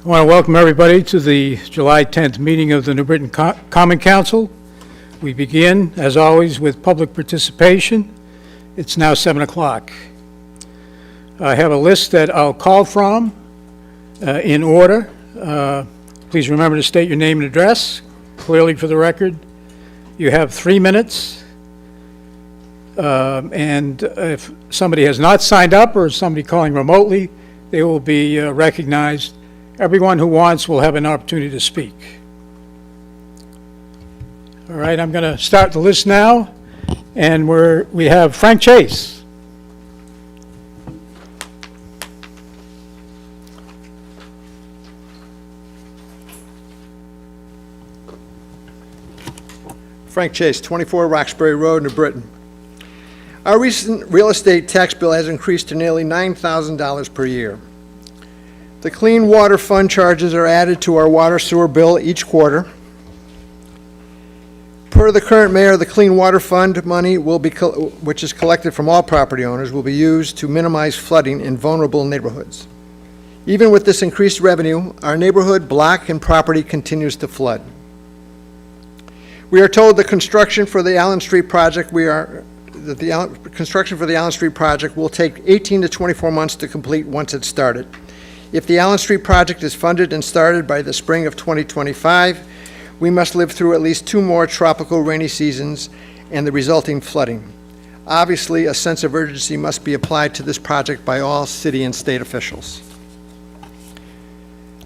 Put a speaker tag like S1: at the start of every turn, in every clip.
S1: I want to welcome everybody to the July 10th meeting of the New Britain Common Council. We begin, as always, with public participation. It's now 7 o'clock. I have a list that I'll call from in order. Please remember to state your name and address clearly for the record. You have 3 minutes. And if somebody has not signed up or somebody calling remotely, they will be recognized. Everyone who wants will have an opportunity to speak. All right, I'm going to start the list now, and we have Frank Chase.
S2: Frank Chase, 24 Roxbury Road, New Britain. Our recent real estate tax bill has increased to nearly $9,000 per year. The Clean Water Fund charges are added to our water sewer bill each quarter. Per the current mayor, the Clean Water Fund money which is collected from all property owners, will be used to minimize flooding in vulnerable neighborhoods. Even with this increased revenue, our neighborhood, block, and property continues to flood. We are told the construction for the Allen Street project will take 18 to 24 months to complete once it's started. If the Allen Street project is funded and started by the spring of 2025, we must live through at least 2 more tropical rainy seasons and the resulting flooding. Obviously, a sense of urgency must be applied to this project by all city and state officials.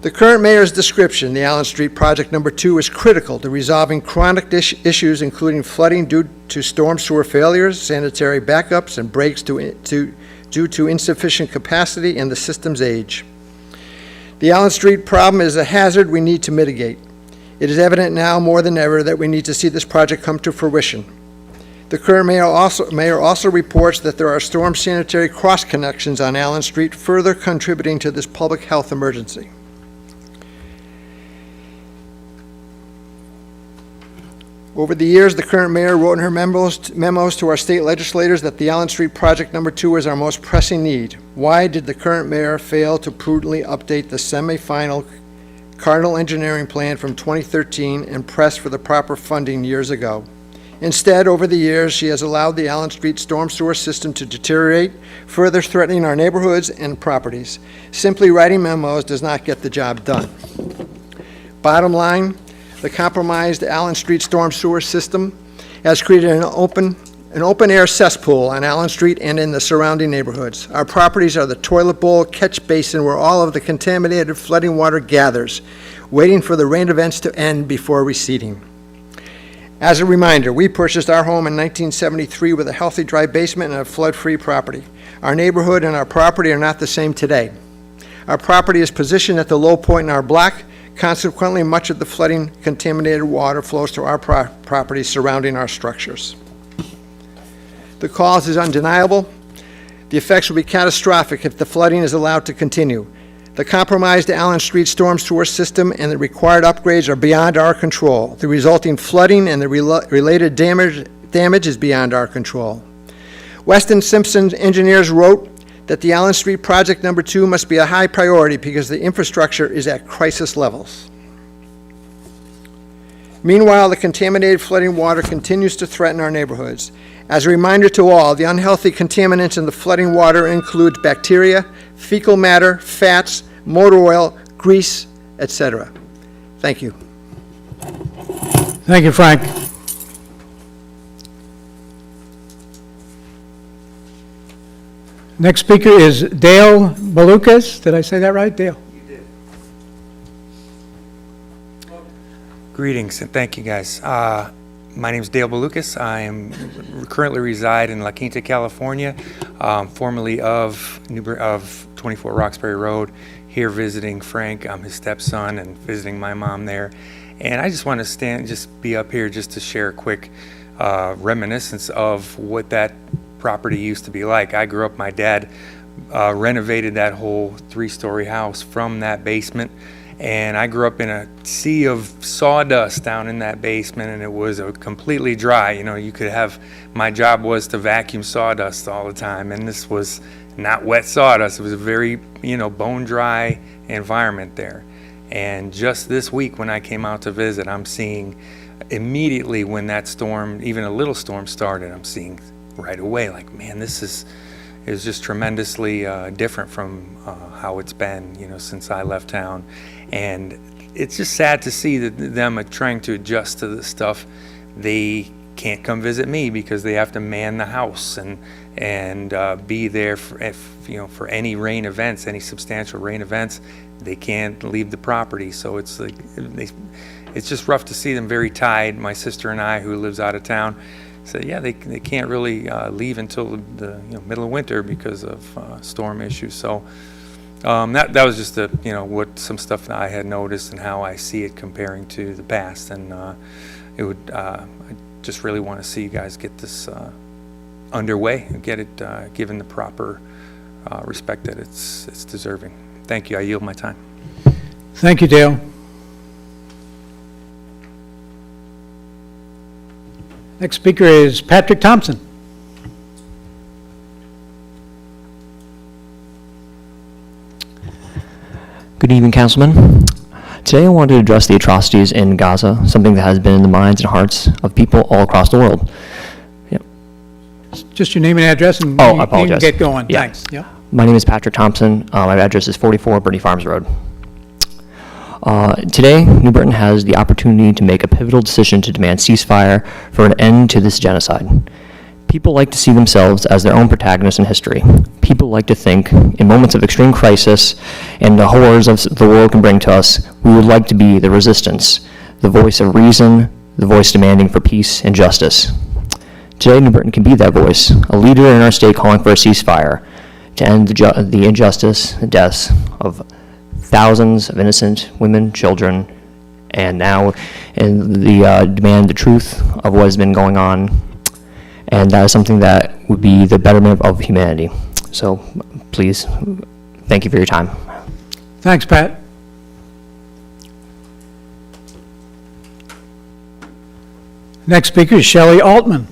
S2: The current mayor's description, the Allen Street project number 2, is critical to resolving chronic issues including flooding due to storm sewer failures, sanitary backups, and breaks due to insufficient capacity and the system's age. The Allen Street problem is a hazard we need to mitigate. It is evident now more than ever that we need to see this project come to fruition. The current mayor also reports that there are storm sanitary cross connections on Allen Street, further contributing to this public health emergency. Over the years, the current mayor wrote in her memos to our state legislators that the Allen Street project number 2 is our most pressing need. Why did the current mayor fail to prudently update the semi-final Cardinal Engineering Plan from 2013 and press for the proper funding years ago? Instead, over the years, she has allowed the Allen Street storm sewer system to deteriorate, further threatening our neighborhoods and properties. Simply writing memos does not get the job done. Bottom line, the compromised Allen Street storm sewer system has created an open-air cesspool on Allen Street and in the surrounding neighborhoods. Our properties are the toilet bowl catch basin where all of the contaminated flooding water gathers, waiting for the rain events to end before receding. As a reminder, we purchased our home in 1973 with a healthy dry basement and a flood-free property. Our neighborhood and our property are not the same today. Our property is positioned at the low point in our block. Consequently, much of the flooding contaminated water flows to our property surrounding our structures. The cause is undeniable. The effects will be catastrophic if the flooding is allowed to continue. The compromised Allen Street storm sewer system and the required upgrades are beyond our control. The resulting flooding and the related damage is beyond our control. Weston Simpson engineers wrote that the Allen Street project number 2 must be a high priority because the infrastructure is at crisis levels. Meanwhile, the contaminated flooding water continues to threaten our neighborhoods. As a reminder to all, the unhealthy contaminants in the flooding water include bacteria, fecal matter, fats, motor oil, grease, etc. Thank you.
S1: Thank you, Frank. Next speaker is Dale Balukas. Did I say that right, Dale?
S3: You did. Greetings and thank you, guys. My name is Dale Balukas. I currently reside in La Quinta, California, formerly of 24 Roxbury Road. Here visiting Frank, I'm his stepson, and visiting my mom there. And I just want to be up here just to share a quick reminiscence of what that property used to be like. I grew up, my dad renovated that whole 3-story house from that basement, and I grew up in a sea of sawdust down in that basement, and it was completely dry. You know, my job was to vacuum sawdust all the time, and this was not wet sawdust. It was a very, bone dry environment there. And just this week when I came out to visit, I'm seeing immediately when that storm, even a little storm started, I'm seeing right away, like, man, it was just tremendously different from how it's been, since I left town. And it's just sad to see that them trying to adjust to this stuff. They can't come visit me because they have to man the house and be there for any rain events, any substantial rain events. They can't leave the property, so it's like it's just rough to see them very tied. My sister and I, who lives out of town, said, yeah, they can't really leave until the middle of winter because of storm issues. So that was just what some stuff that I had noticed and how I see it comparing to the past. And it would I just really want to see you guys get this underway and get it given the proper respect that it's deserving. Thank you. I yield my time.
S1: Thank you, Dale. Next speaker is Patrick Thompson.
S4: Good evening, Councilman. Today I wanted to address the atrocities in Gaza, something that has been in the minds and hearts of people all across the world. Yep.
S1: Just your name and address, and
S4: I
S1: you
S4: apologize.
S1: can get going.
S4: Yeah.
S1: Thanks. Yeah.
S4: My name is Patrick Thompson. My address is 44 Brittany Farms Road. Today, New Britain has the opportunity to make a pivotal decision to demand ceasefire for an end to this genocide. People like to see themselves as their own protagonists in history. People like to think, in moments of extreme crisis and the horrors of the world can bring to us, we would like to be the resistance, the voice of reason, the voice demanding for peace and justice. Today, New Britain can be that voice, a leader in our state calling for a ceasefire to end the injustice, the deaths of thousands of innocent women, children, and now demand the truth of what has been going on. And that is something that would be the betterment of humanity. So please, thank you for your time.
S1: Thanks, Pat. Next speaker is Shelley Altman.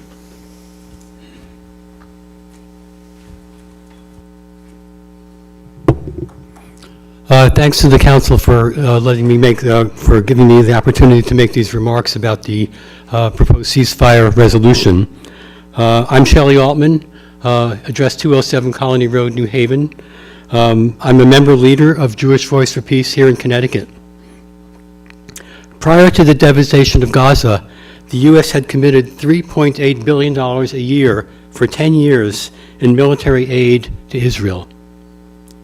S5: Thanks to the council for letting me for giving me the opportunity to make these remarks about the proposed ceasefire resolution. I'm Shelley Altman, address 207 Colony Road, New Haven. I'm a member leader of Jewish Voice for Peace here in Connecticut. Prior to the devastation of Gaza, the U.S. had committed $3.8 billion a year for 10 years in military aid to Israel.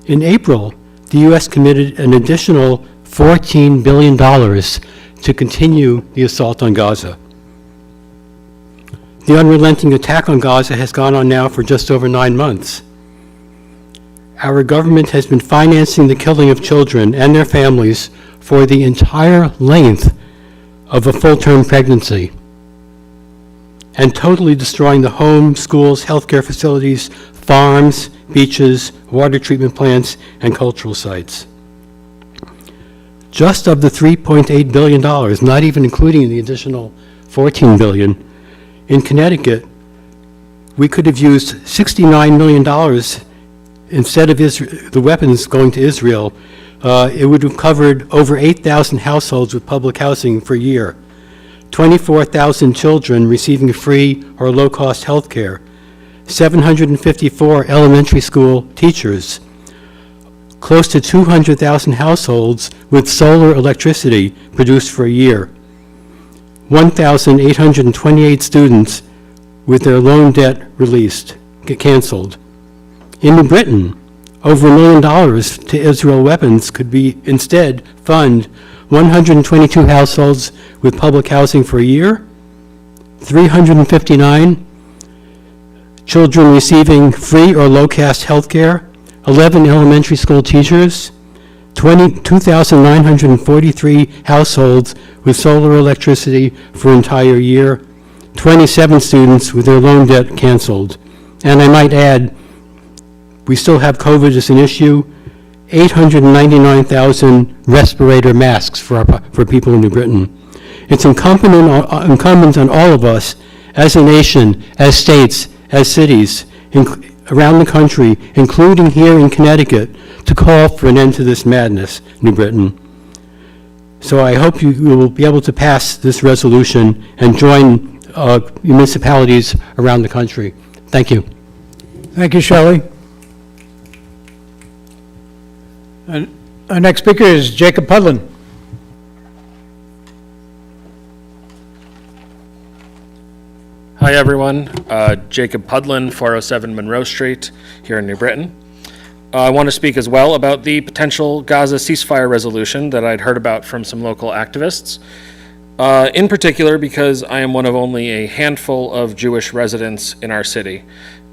S5: In April, the U.S. committed an additional $14 billion to continue the assault on Gaza. The unrelenting attack on Gaza has gone on now for just over 9 months. Our government has been financing the killing of children and their families for the entire length of a full-term pregnancy, and totally destroying the homes, schools, healthcare facilities, farms, beaches, water treatment plants, and cultural sites. Just of the $3.8 billion, not even including the additional $14 billion, in Connecticut, we could have used $69 million instead of the weapons going to Israel. It would have covered over 8,000 households with public housing for a year, 24,000 children receiving free or low-cost health care, 754 elementary school teachers, close to 200,000 households with solar electricity produced for a year, 1,828 students with their loan debt canceled. In New Britain, over $1 million to Israel weapons could be instead fund 122 households with public housing for a year, 359 children receiving free or low-cost health care, 11 elementary school teachers, 2,943 households with solar electricity for an entire year, 27 students with their loan debt canceled. And I might add, we still have COVID as an issue, 899,000 respirator masks for people in New Britain. It's incumbent on all of us, as a nation, as states, as cities, around the country, including here in Connecticut, to call for an end to this madness, New Britain. So I hope you will be able to pass this resolution and join municipalities around the country. Thank you.
S1: Thank you, Shelley. And our next speaker is Jacob Pudlin.
S6: Hi, everyone. Jacob Pudlin, 407 Monroe Street, here in New Britain. I want to speak as well about the potential Gaza ceasefire resolution that I'd heard about from some local activists. In particular, because I am one of only a handful of Jewish residents in our city.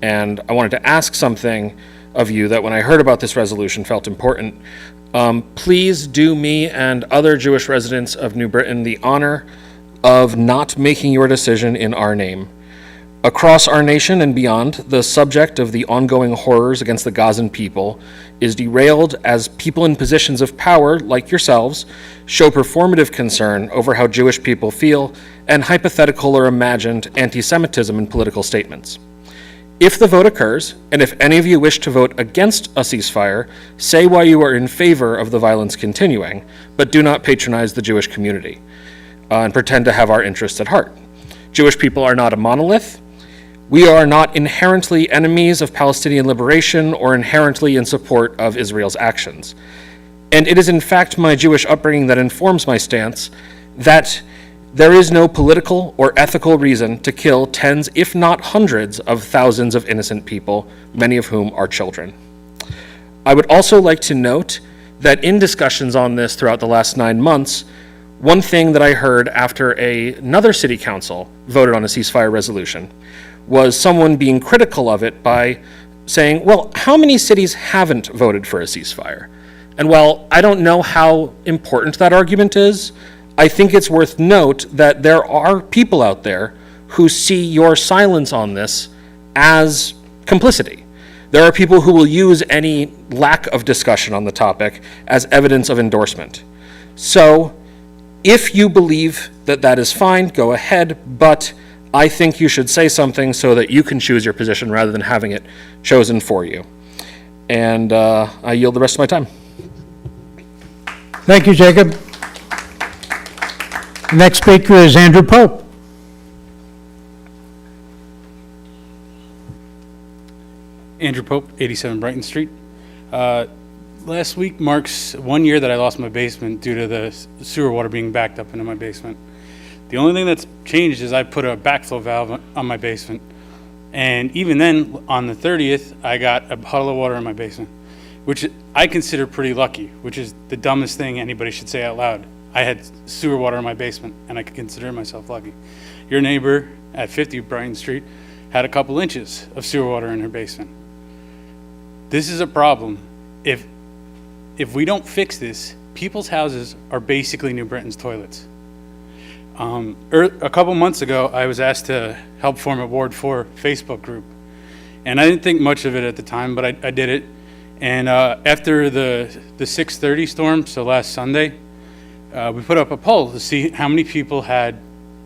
S6: And I wanted to ask something of you that when I heard about this resolution felt important. Please do me and other Jewish residents of New Britain the honor of not making your decision in our name. Across our nation and beyond, the subject of the ongoing horrors against the Gazan people is derailed as people in positions of power, like yourselves, show performative concern over how Jewish people feel and hypothetical or imagined anti-Semitism in political statements. If the vote occurs, and if any of you wish to vote against a ceasefire, say why you are in favor of the violence continuing, but do not patronize the Jewish community and pretend to have our interests at heart. Jewish people are not a monolith. We are not inherently enemies of Palestinian liberation or inherently in support of Israel's actions. And it is in fact my Jewish upbringing that informs my stance that there is no political or ethical reason to kill tens, if not hundreds, of thousands of innocent people, many of whom are children. I would also like to note that in discussions on this throughout the last 9 months, one thing that I heard after another city council voted on a ceasefire resolution was someone being critical of it by saying, well, how many cities haven't voted for a ceasefire? And while I don't know how important that argument is, I think it's worth note that there are people out there who see your silence on this as complicity. There are people who will use any lack of discussion on the topic as evidence of endorsement. So if you believe that that is fine, go ahead, but I think you should say something so that you can choose your position rather than having it chosen for you. And I yield the rest of my time.
S1: Thank you, Jacob. The next speaker is Andrew Pope.
S7: Andrew Pope, 87 Brighton Street. Last week marks 1 year that I lost my basement due to the sewer water being backed up into my basement. The only thing that's changed is I put a backflow valve on my basement. And even then, on the 30th, I got a puddle of water in my basement, which I consider pretty lucky, which is the dumbest thing anybody should say out loud. I had sewer water in my basement, and I could consider myself lucky. Your neighbor at 50 Brighton Street had a couple inches of sewer water in her basement. This is a problem. If we don't fix this, people's houses are basically New Britain's toilets. A couple months ago, I was asked to help form a Ward 4 Facebook group. And I didn't think much of it at the time, but I did it. And after the 6:30 storm, so last Sunday, we put up a poll to see how many people had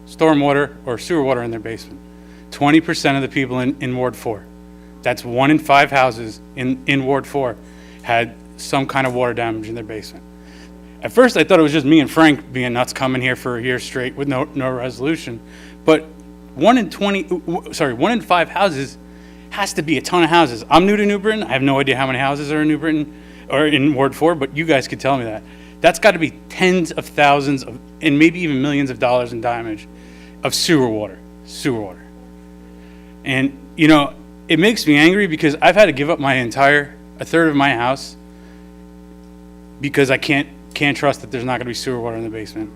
S7: stormwater or sewer water in their basement. 20% of the people in Ward 4. That's 1 in 5 houses in Ward 4 had some kind of water damage in their basement. At first, I thought it was just me and Frank being nuts coming here for a year straight with no resolution. But 1 in 5 houses has to be a ton of houses. I'm new to New Britain. I have no idea how many houses are in New Britain or in Ward 4, but you guys could tell me that. That's got to be tens of thousands of, and maybe even millions of dollars in damage of sewer water. And, you know, it makes me angry because I've had to give up a third of my house because I can't trust that there's not going to be sewer water in the basement.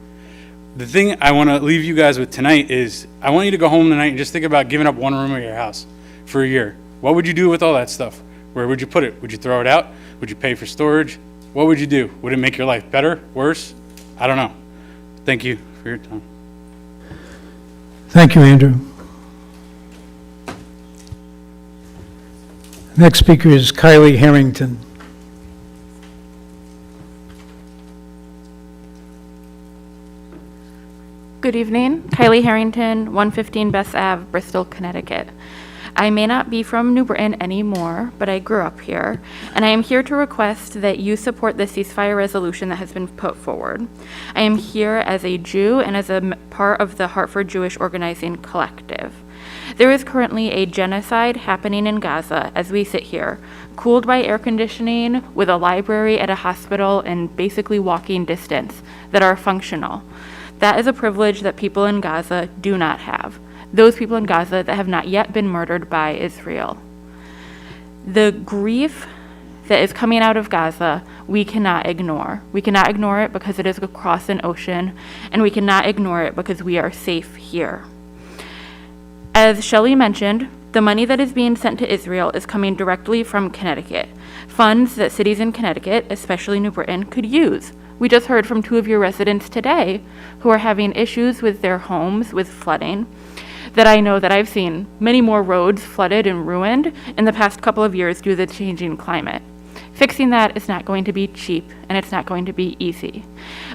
S7: The thing I want to leave you guys with tonight is I want you to go home tonight and just think about giving up one room of your house for a year. What would you do with all that stuff? Where would you put it? Would you throw it out? Would you pay for storage? What would you do? Would it make your life better, worse? I don't know. Thank you for your time.
S1: Thank you, Andrew. Next speaker is Kylie Harrington.
S8: Good evening. Kylie Harrington, 115 Beth Ave, Bristol, Connecticut. I may not be from New Britain anymore, but I grew up here, and I am here to request that you support the ceasefire resolution that has been put forward. I am here as a Jew and as a part of the Hartford Jewish Organizing Collective. There is currently a genocide happening in Gaza as we sit here, cooled by air conditioning, with a library and a hospital in basically walking distance that are functional. That is a privilege that people in Gaza do not have. Those people in Gaza that have not yet been murdered by Israel. The grief that is coming out of Gaza, we cannot ignore. We cannot ignore it because it is across an ocean, and we cannot ignore it because we are safe here. As Shelley mentioned, the money that is being sent to Israel is coming directly from Connecticut, funds that cities in Connecticut, especially New Britain, could use. We just heard from 2 of your residents today who are having issues with their homes with flooding, that I know that I've seen many more roads flooded and ruined in the past couple of years due to the changing climate. Fixing that is not going to be cheap, and it's not going to be easy.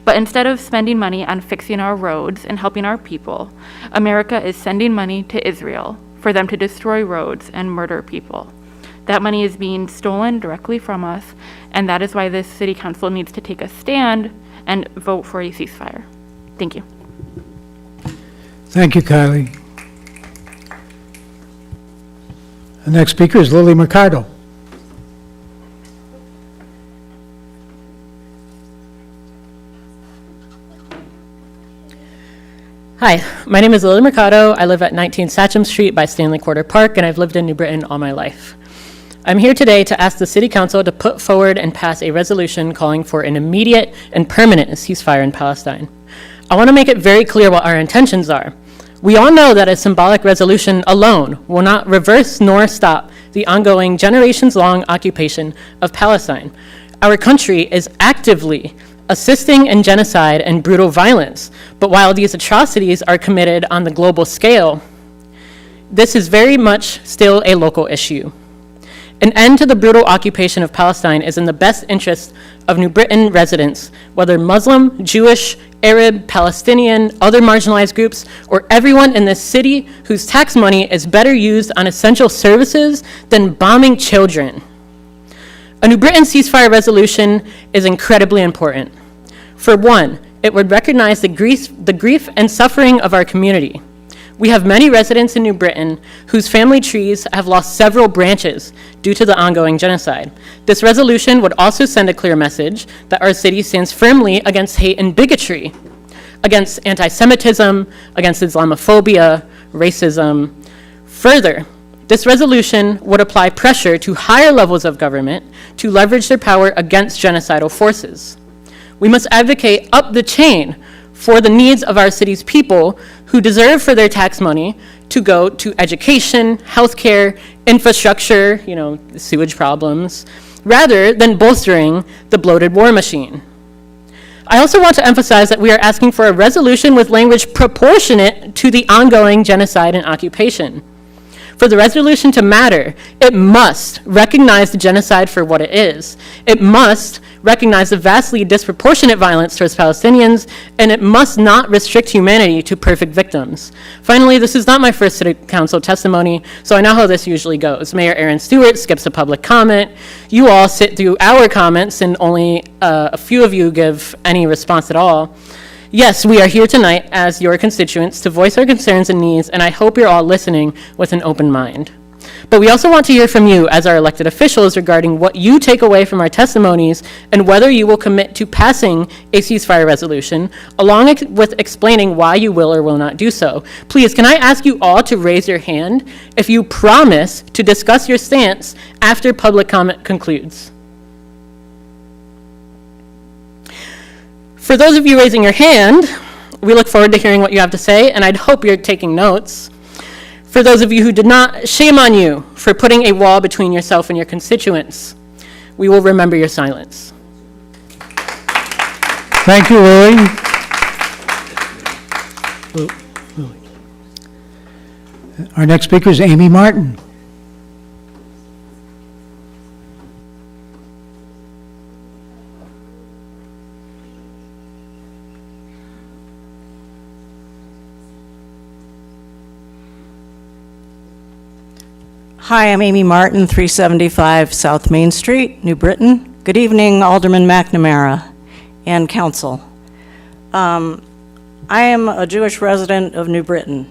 S8: But instead of spending money on fixing our roads and helping our people, America is sending money to Israel for them to destroy roads and murder people. That money is being stolen directly from us, and that is why this city council needs to take a stand and vote for a ceasefire. Thank you.
S1: Thank you, Kylie. The next speaker is Lily Mercado.
S9: Hi, my name is Lily Mercado. I live at 19 Satcham Street by Stanley Quarter Park, and I've lived in New Britain all my life. I'm here today to ask the City Council to put forward and pass a resolution calling for an immediate and permanent ceasefire in Palestine. I want to make it very clear what our intentions are. We all know that a symbolic resolution alone will not reverse nor stop the ongoing generations-long occupation of Palestine. Our country is actively assisting in genocide and brutal violence, but while these atrocities are committed on the global scale, this is very much still a local issue. An end to the brutal occupation of Palestine is in the best interest of New Britain residents, whether Muslim, Jewish, Arab, Palestinian, other marginalized groups, or everyone in this city whose tax money is better used on essential services than bombing children. A New Britain ceasefire resolution is incredibly important. For one, it would recognize the grief and suffering of our community. We have many residents in New Britain whose family trees have lost several branches due to the ongoing genocide. This resolution would also send a clear message that our city stands firmly against hate and bigotry, against anti-Semitism, against Islamophobia, racism. Further, this resolution would apply pressure to higher levels of government to leverage their power against genocidal forces. We must advocate up the chain for the needs of our city's people who deserve for their tax money to go to education, healthcare, infrastructure, sewage problems, rather than bolstering the bloated war machine. I also want to emphasize that we are asking for a resolution with language proportionate to the ongoing genocide and occupation. For the resolution to matter, it must recognize the genocide for what it is. It must recognize the vastly disproportionate violence towards Palestinians, and it must not restrict humanity to perfect victims. Finally, this is not my first City Council testimony, so I know how this usually goes. Mayor Aaron Stewart skips a public comment. You all sit through our comments, and only a few of you give any response at all. Yes, we are here tonight as your constituents to voice our concerns and needs, and I hope you're all listening with an open mind. But we also want to hear from you as our elected officials regarding what you take away from our testimonies and whether you will commit to passing a ceasefire resolution, along with explaining why you will or will not do so. Please, can I ask you all to raise your hand if you promise to discuss your stance after public comment concludes? For those of you raising your hand, we look forward to hearing what you have to say, and I'd hope you're taking notes. For those of you who did not, shame on you for putting a wall between yourself and your constituents. We will remember your silence.
S1: Thank you, Lily. Our next speaker is Amy Martin.
S10: Hi, I'm Amy Martin, 375 South Main Street, New Britain. Good evening, Alderman McNamara and council. I am a Jewish resident of New Britain.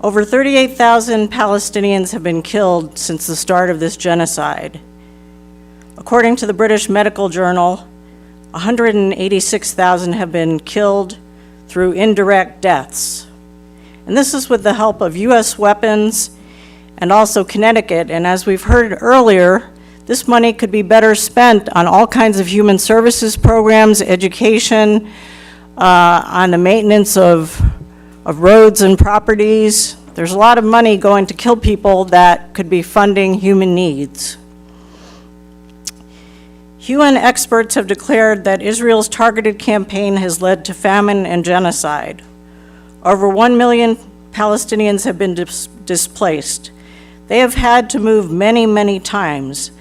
S10: Over 38,000 Palestinians have been killed since the start of this genocide. According to the British Medical Journal, 186,000 have been killed through indirect deaths. And this is with the help of U.S. weapons and also Connecticut. And as we've heard earlier, this money could be better spent on all kinds of human services programs, education, on the maintenance of roads and properties. There's a lot of money going to kill people that could be funding human needs. UN experts have declared that Israel's targeted campaign has led to famine and genocide. Over 1 million Palestinians have been displaced. They have had to move many, many times.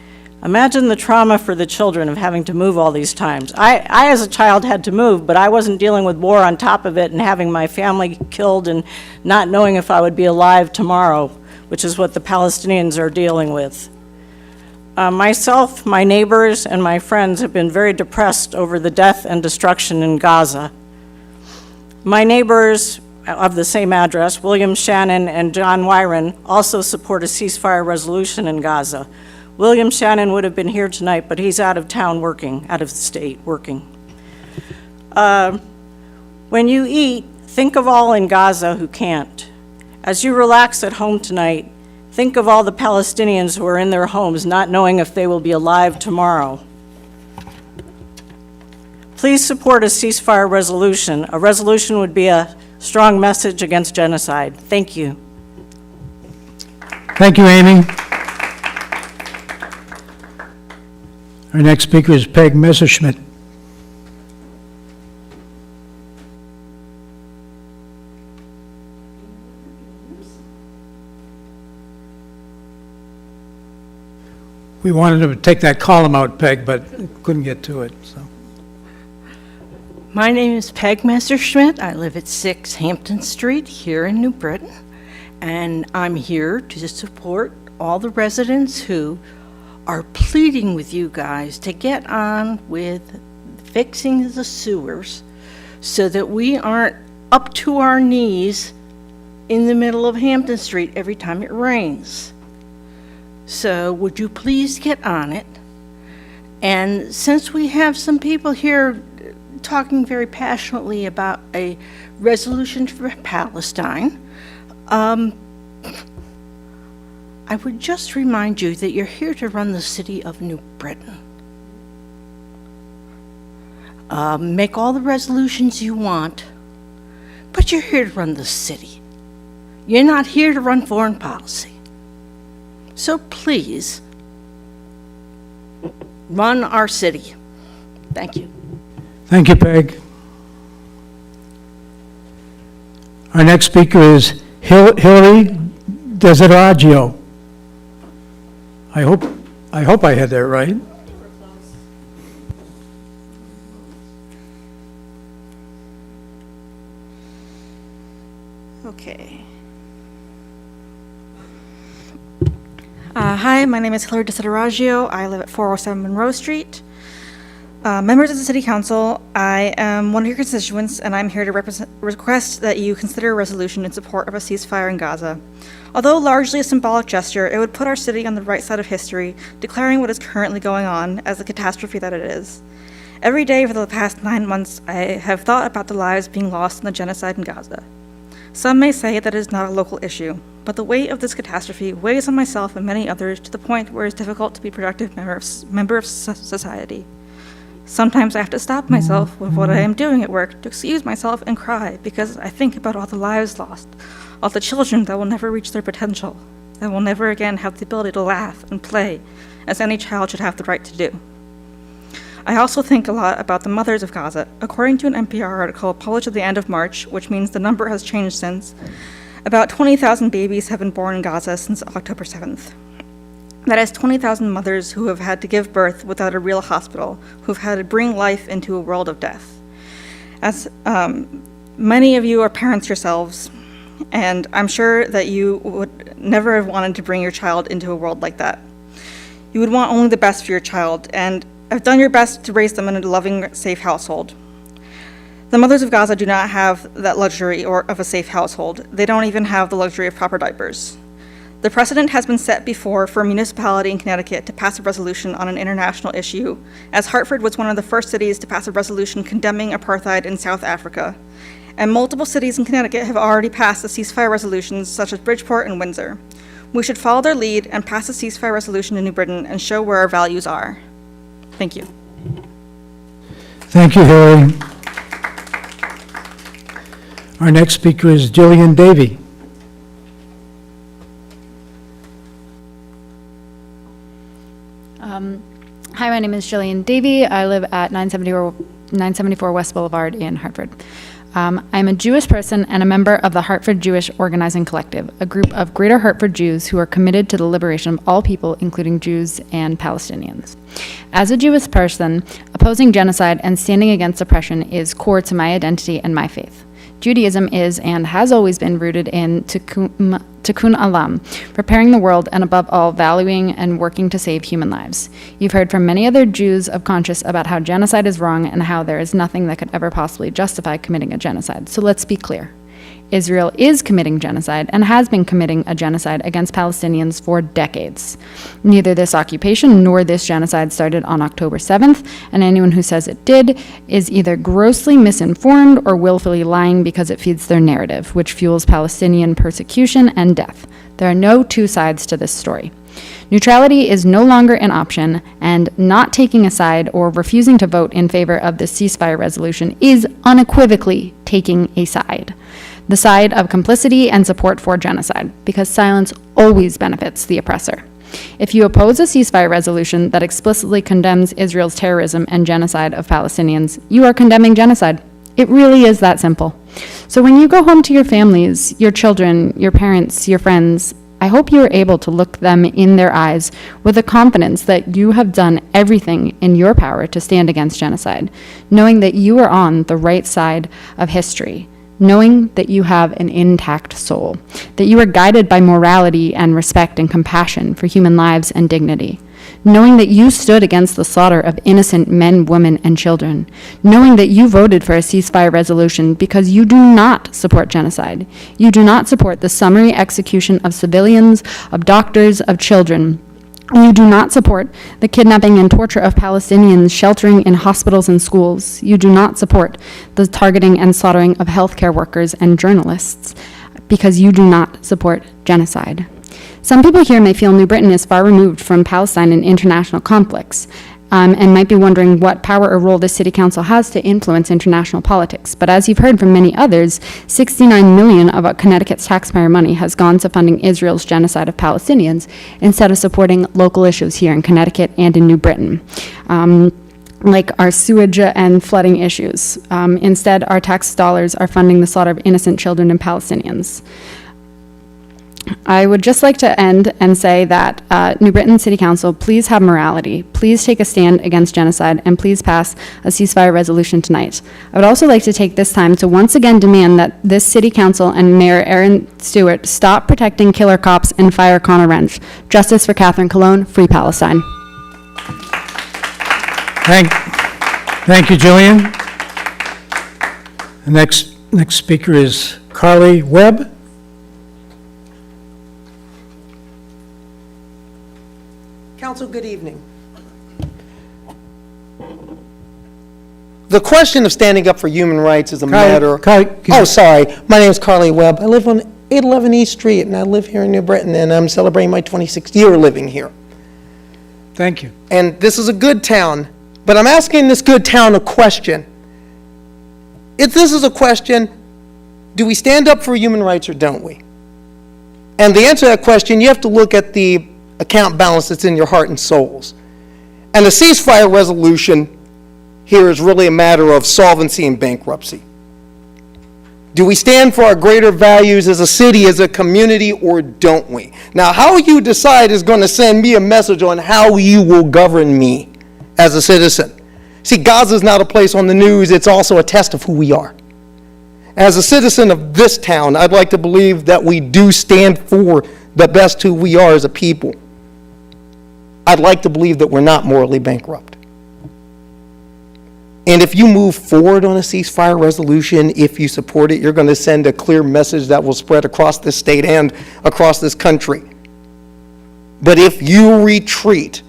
S10: Imagine the trauma for the children of having to move all these times. I as a child had to move, but I wasn't dealing with war on top of it and having my family killed and not knowing if I would be alive tomorrow, which is what the Palestinians are dealing with. Myself, my neighbors, and my friends have been very depressed over the death and destruction in Gaza. My neighbors of the same address, William Shannon and John Wyron, also support a ceasefire resolution in Gaza. William Shannon would have been here tonight, but he's out of town working, out of the state working. When you eat, think of all in Gaza who can't. As you relax at home tonight, think of all the Palestinians who are in their homes not knowing if they will be alive tomorrow. Please support a ceasefire resolution. A resolution would be a strong message against genocide. Thank you.
S1: Thank you, Amy. Our next speaker is Peg Messerschmidt. We wanted to take that column out, Peg, but couldn't get to it, so.
S11: My name is Peg Messerschmidt. I live at 6 Hampton Street here in New Britain, and I'm here to support all the residents who are pleading with you guys to get on with fixing the sewers so that we aren't up to our knees in the middle of Hampton Street every time it rains. So would you please get on it? And since we have some people here talking very passionately about a resolution for Palestine, I would just remind you that you're here to run the city of New Britain. Make all the resolutions you want, but you're here to run the city. You're not here to run foreign policy. So please, run our city. Thank you.
S1: Thank you, Peg. Our next speaker is Hillary Desideraggio. I hope I had that right.
S12: Okay. Hi, my name is Hillary Desideraggio. I live at 407 Monroe Street. Members of the City Council, I am one of your constituents, and I'm here to request that you consider a resolution in support of a ceasefire in Gaza. Although largely a symbolic gesture, it would put our city on the right side of history, declaring what is currently going on as the catastrophe that it is. Every day for the past 9 months, I have thought about the lives being lost in the genocide in Gaza. Some may say that it is not a local issue, but the weight of this catastrophe weighs on myself and many others to the point where it's difficult to be a productive member of society. Sometimes I have to stop myself with what I am doing at work to excuse myself and cry because I think about all the lives lost, all the children that will never reach their potential, that will never again have the ability to laugh and play, as any child should have the right to do. I also think a lot about the mothers of Gaza. According to an NPR article published at the end of March, which means the number has changed since, about 20,000 babies have been born in Gaza since October 7th. That is 20,000 mothers who have had to give birth without a real hospital, who've had to bring life into a world of death. As many of you are parents yourselves, and I'm sure that you would never have wanted to bring your child into a world like that. You would want only the best for your child, and have done your best to raise them in a loving, safe household. The mothers of Gaza do not have that luxury of a safe household. They don't even have the luxury of proper diapers. The precedent has been set before for a municipality in Connecticut to pass a resolution on an international issue, as Hartford was one of the first cities to pass a resolution condemning apartheid in South Africa. And multiple cities in Connecticut have already passed the ceasefire resolutions, such as Bridgeport and Windsor. We should follow their lead and pass a ceasefire resolution in New Britain and show where our values are. Thank you.
S1: Thank you, Hillary. Our next speaker is Jillian Davey.
S13: Hi, my name is Jillian Davey. I live at 974 West Boulevard in Hartford. I'm a Jewish person and a member of the Hartford Jewish Organizing Collective, a group of Greater Hartford Jews who are committed to the liberation of all people, including Jews and Palestinians. As a Jewish person, opposing genocide and standing against oppression is core to my identity and my faith. Judaism is and has always been rooted in Tikkun Olam, preparing the world and above all valuing and working to save human lives. You've heard from many other Jews of conscience about how genocide is wrong and how there is nothing that could ever possibly justify committing a genocide. So let's be clear. Israel is committing genocide and has been committing a genocide against Palestinians for decades. Neither this occupation nor this genocide started on October 7th, and anyone who says it did is either grossly misinformed or willfully lying because it feeds their narrative, which fuels Palestinian persecution and death. There are no two sides to this story. Neutrality is no longer an option, and not taking a side or refusing to vote in favor of the ceasefire resolution is unequivocally taking a side. The side of complicity and support for genocide, because silence always benefits the oppressor. If you oppose a ceasefire resolution that explicitly condemns Israel's terrorism and genocide of Palestinians, you are condemning genocide. It really is that simple. So when you go home to your families, your children, your parents, your friends, I hope you are able to look them in their eyes with the confidence that you have done everything in your power to stand against genocide, knowing that you are on the right side of history, knowing that you have an intact soul, that you are guided by morality and respect and compassion for human lives and dignity, knowing that you stood against the slaughter of innocent men, women, and children, knowing that you voted for a ceasefire resolution because you do not support genocide. You do not support the summary execution of civilians, of doctors, of children. You do not support the kidnapping and torture of Palestinians sheltering in hospitals and schools. You do not support the targeting and slaughtering of healthcare workers and journalists because you do not support genocide. Some people here may feel New Britain is far removed from Palestine and international conflicts, and might be wondering what power or role the City Council has to influence international politics. But as you've heard from many others, $69 million of Connecticut's taxpayer money has gone to funding Israel's genocide of Palestinians instead of supporting local issues here in Connecticut and in New Britain. Like our sewage and flooding issues. Instead, our tax dollars are funding the slaughter of innocent children and Palestinians. I would just like to end and say that New Britain City Council, please have morality, please take a stand against genocide, and please pass a ceasefire resolution tonight. I would also like to take this time to once again demand that this City Council and Mayor Aaron Stewart stop protecting killer cops and fire Connor Wrench. Justice for Catherine Colon, free Palestine.
S1: Thank you, Jillian. The next speaker is Carly Webb.
S14: Council, good evening. The question of standing up for human rights is a matter... sorry. My name is Carly Webb. I live on 811 East Street, and I live here in New Britain, and I'm celebrating my 26th year living here.
S1: Thank you.
S14: And this is a good town, but I'm asking this good town a question. If this is a question, do we stand up for human rights or don't we? And the answer to that question, you have to look at the account balance that's in your heart and souls. And the ceasefire resolution here is really a matter of solvency and bankruptcy. Do we stand for our greater values as a city, as a community, or don't we? Now, how you decide is going to send me a message on how you will govern me as a citizen. See, Gaza is not a place on the news. It's also a test of who we are. As a citizen of this town, I'd like to believe that we do stand for the best who we are as a people. I'd like to believe that we're not morally bankrupt. And if you move forward on a ceasefire resolution, if you support it, you're going to send a clear message that will spread across this state and across this country. But if you retreat,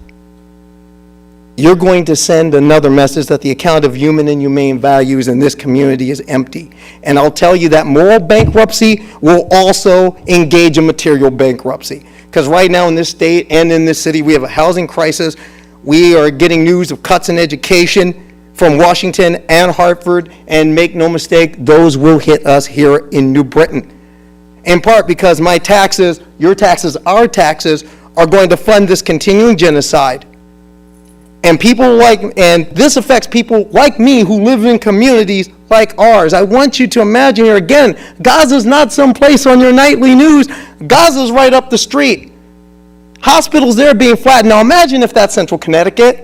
S14: you're going to send another message that the account of human and humane values in this community is empty. And I'll tell you that moral bankruptcy will also engage in material bankruptcy. Because right now in this state and in this city, we have a housing crisis. We are getting news of cuts in education from Washington and Hartford, and make no mistake, those will hit us here in New Britain. In part because my taxes, your taxes, our taxes, are going to fund this continuing genocide. And this affects people like me who live in communities like ours. I want you to imagine here again, Gaza's not someplace on your nightly news. Gaza's right up the street. Hospitals there being flattened. Now imagine if that's Central Connecticut.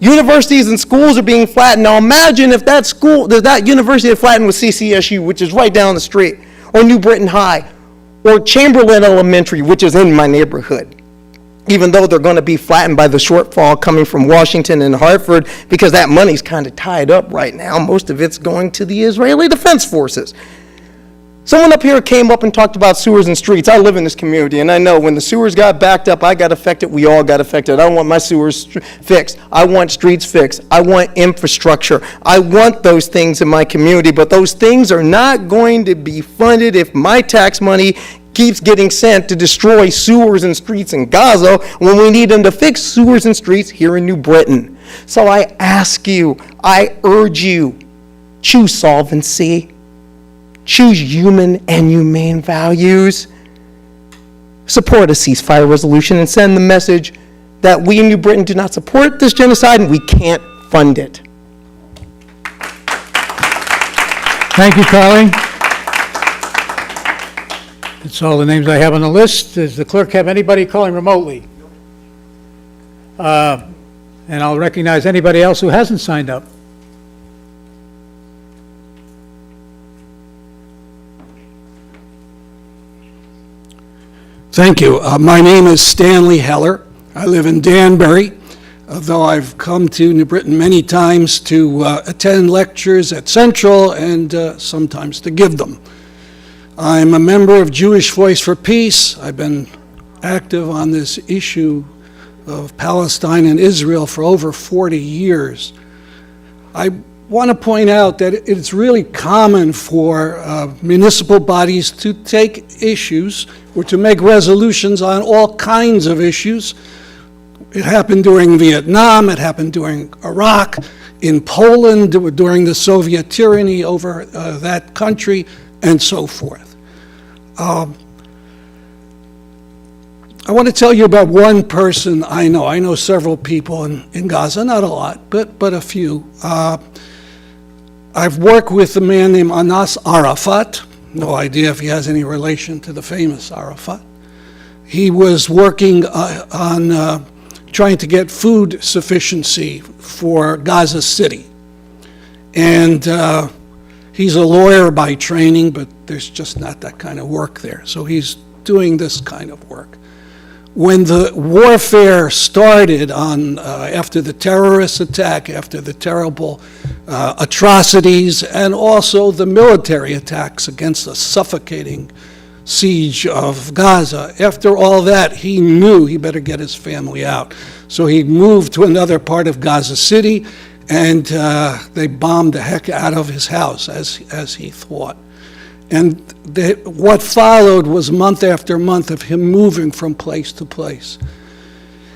S14: Universities and schools are being flattened. Now imagine if that university had flattened with CCSU, which is right down the street, or New Britain High, or Chamberlain Elementary, which is in my neighborhood. Even though they're going to be flattened by the shortfall coming from Washington and Hartford, because that money's kind of tied up right now. Most of it's going to the Israeli Defense Forces. Someone up here came up and talked about sewers and streets. I live in this community, and I know when the sewers got backed up, I got affected, we all got affected. I want my sewers fixed. I want streets fixed. I want infrastructure. I want those things in my community, but those things are not going to be funded if my tax money keeps getting sent to destroy sewers and streets in Gaza when we need them to fix sewers and streets here in New Britain. So I ask you, I urge you, choose solvency. Choose human and humane values. Support a ceasefire resolution and send the message that we in New Britain do not support this genocide and we can't fund it.
S1: Thank you, Carly. That's all the names I have on the list. Does the clerk have anybody calling remotely? And I'll recognize anybody else who hasn't signed up.
S15: Thank you. My name is Stanley Heller. I live in Danbury, though I've come to New Britain many times to attend lectures at Central and sometimes to give them. I'm a member of Jewish Voice for Peace. I've been active on this issue of Palestine and Israel for over 40 years. I want to point out that it's really common for municipal bodies to take issues or to make resolutions on all kinds of issues. It happened during Vietnam, it happened during Iraq, in Poland, during the Soviet tyranny over that country, and so forth. I want to tell you about one person I know. I know several people in Gaza, not a lot, but a few. I've worked with a man named Anas Arafat. No idea if he has any relation to the famous Arafat. He was working on trying to get food sufficiency for Gaza City. And he's a lawyer by training, but there's just not that kind of work there. So he's doing this kind of work. When the warfare started after the terrorist attack, after the terrible atrocities, and also the military attacks against the suffocating siege of Gaza, after all that, he knew he better get his family out. So he moved to another part of Gaza City, and they bombed the heck out of his house, as he thought. And what followed was month after month of him moving from place to place.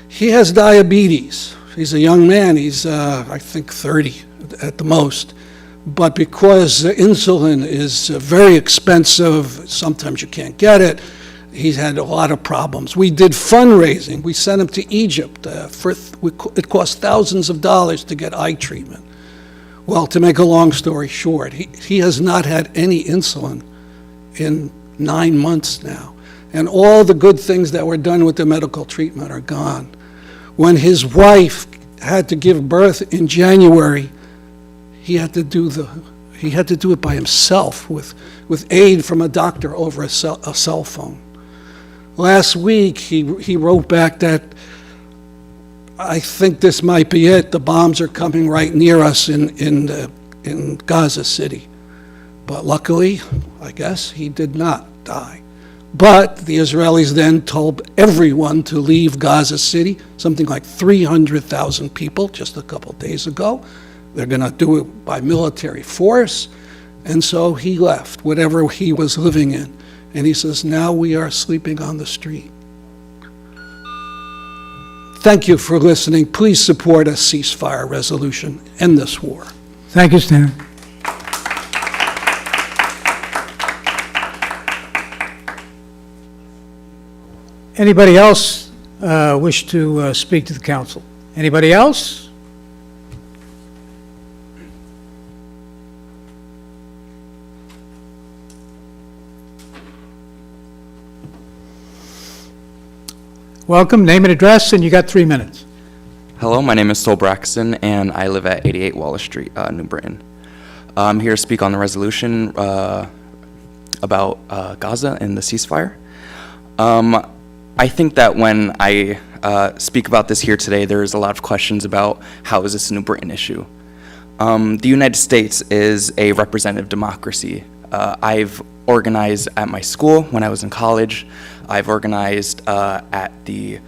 S15: He has diabetes. He's a young man. He's, I think, 30 at the most. But because insulin is very expensive, sometimes you can't get it, he's had a lot of problems. We did fundraising. We sent him to Egypt. It cost thousands of dollars to get eye treatment. Well, to make a long story short, he has not had any insulin in 9 months now. And all the good things that were done with the medical treatment are gone. When his wife had to give birth in January, he had to do He had to do it by himself with aid from a doctor over a cell phone. Last week, he wrote back that, I think this might be it. The bombs are coming right near us in Gaza City. But luckily, I guess, he did not die. But the Israelis then told everyone to leave Gaza City, something like 300,000 people just a couple days ago. They're going to do it by military force. And so he left whatever he was living in. And he says, now we are sleeping on the street. Thank you for listening. Please support a ceasefire resolution. End this war.
S1: Thank you, Stan. Anybody else wish to speak to the council? Anybody else? Welcome, name and address, and you got 3 minutes.
S16: Hello, my name is Sol Braxton, and I live at 88 Wallace Street, New Britain. I'm here to speak on the resolution about Gaza and the ceasefire. I think that when I speak about this here today, there's a lot of questions about how is this a New Britain issue. The United States is a representative democracy. I've organized at my school when I was in college. I've organized at the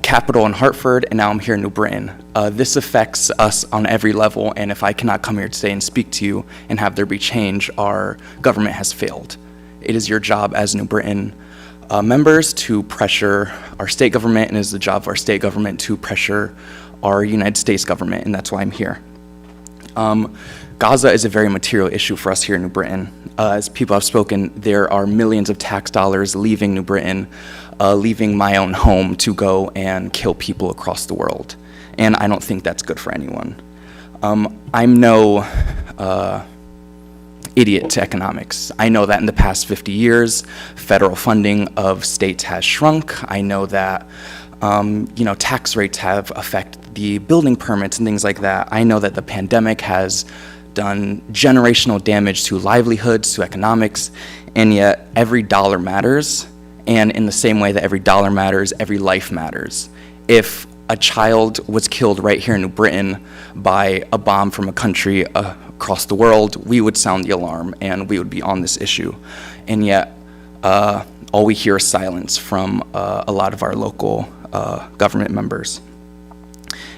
S16: Capitol in Hartford, and now I'm here in New Britain. This affects us on every level, and if I cannot come here today and speak to you and have there be change, our government has failed. It is your job as New Britain members to pressure our state government, and it is the job of our state government to pressure our United States government, and that's why I'm here. Gaza is a very material issue for us here in New Britain. As people have spoken, there are millions of tax dollars leaving New Britain, leaving my own home to go and kill people across the world. And I don't think that's good for anyone. I'm no idiot to economics. I know that in the past 50 years, federal funding of states has shrunk. I know that tax rates have affected the building permits and things like that. I know that the pandemic has done generational damage to livelihoods, to economics, and yet every dollar matters. And in the same way that every dollar matters, every life matters. If a child was killed right here in New Britain by a bomb from a country across the world, we would sound the alarm and we would be on this issue. And yet, all we hear is silence from a lot of our local government members.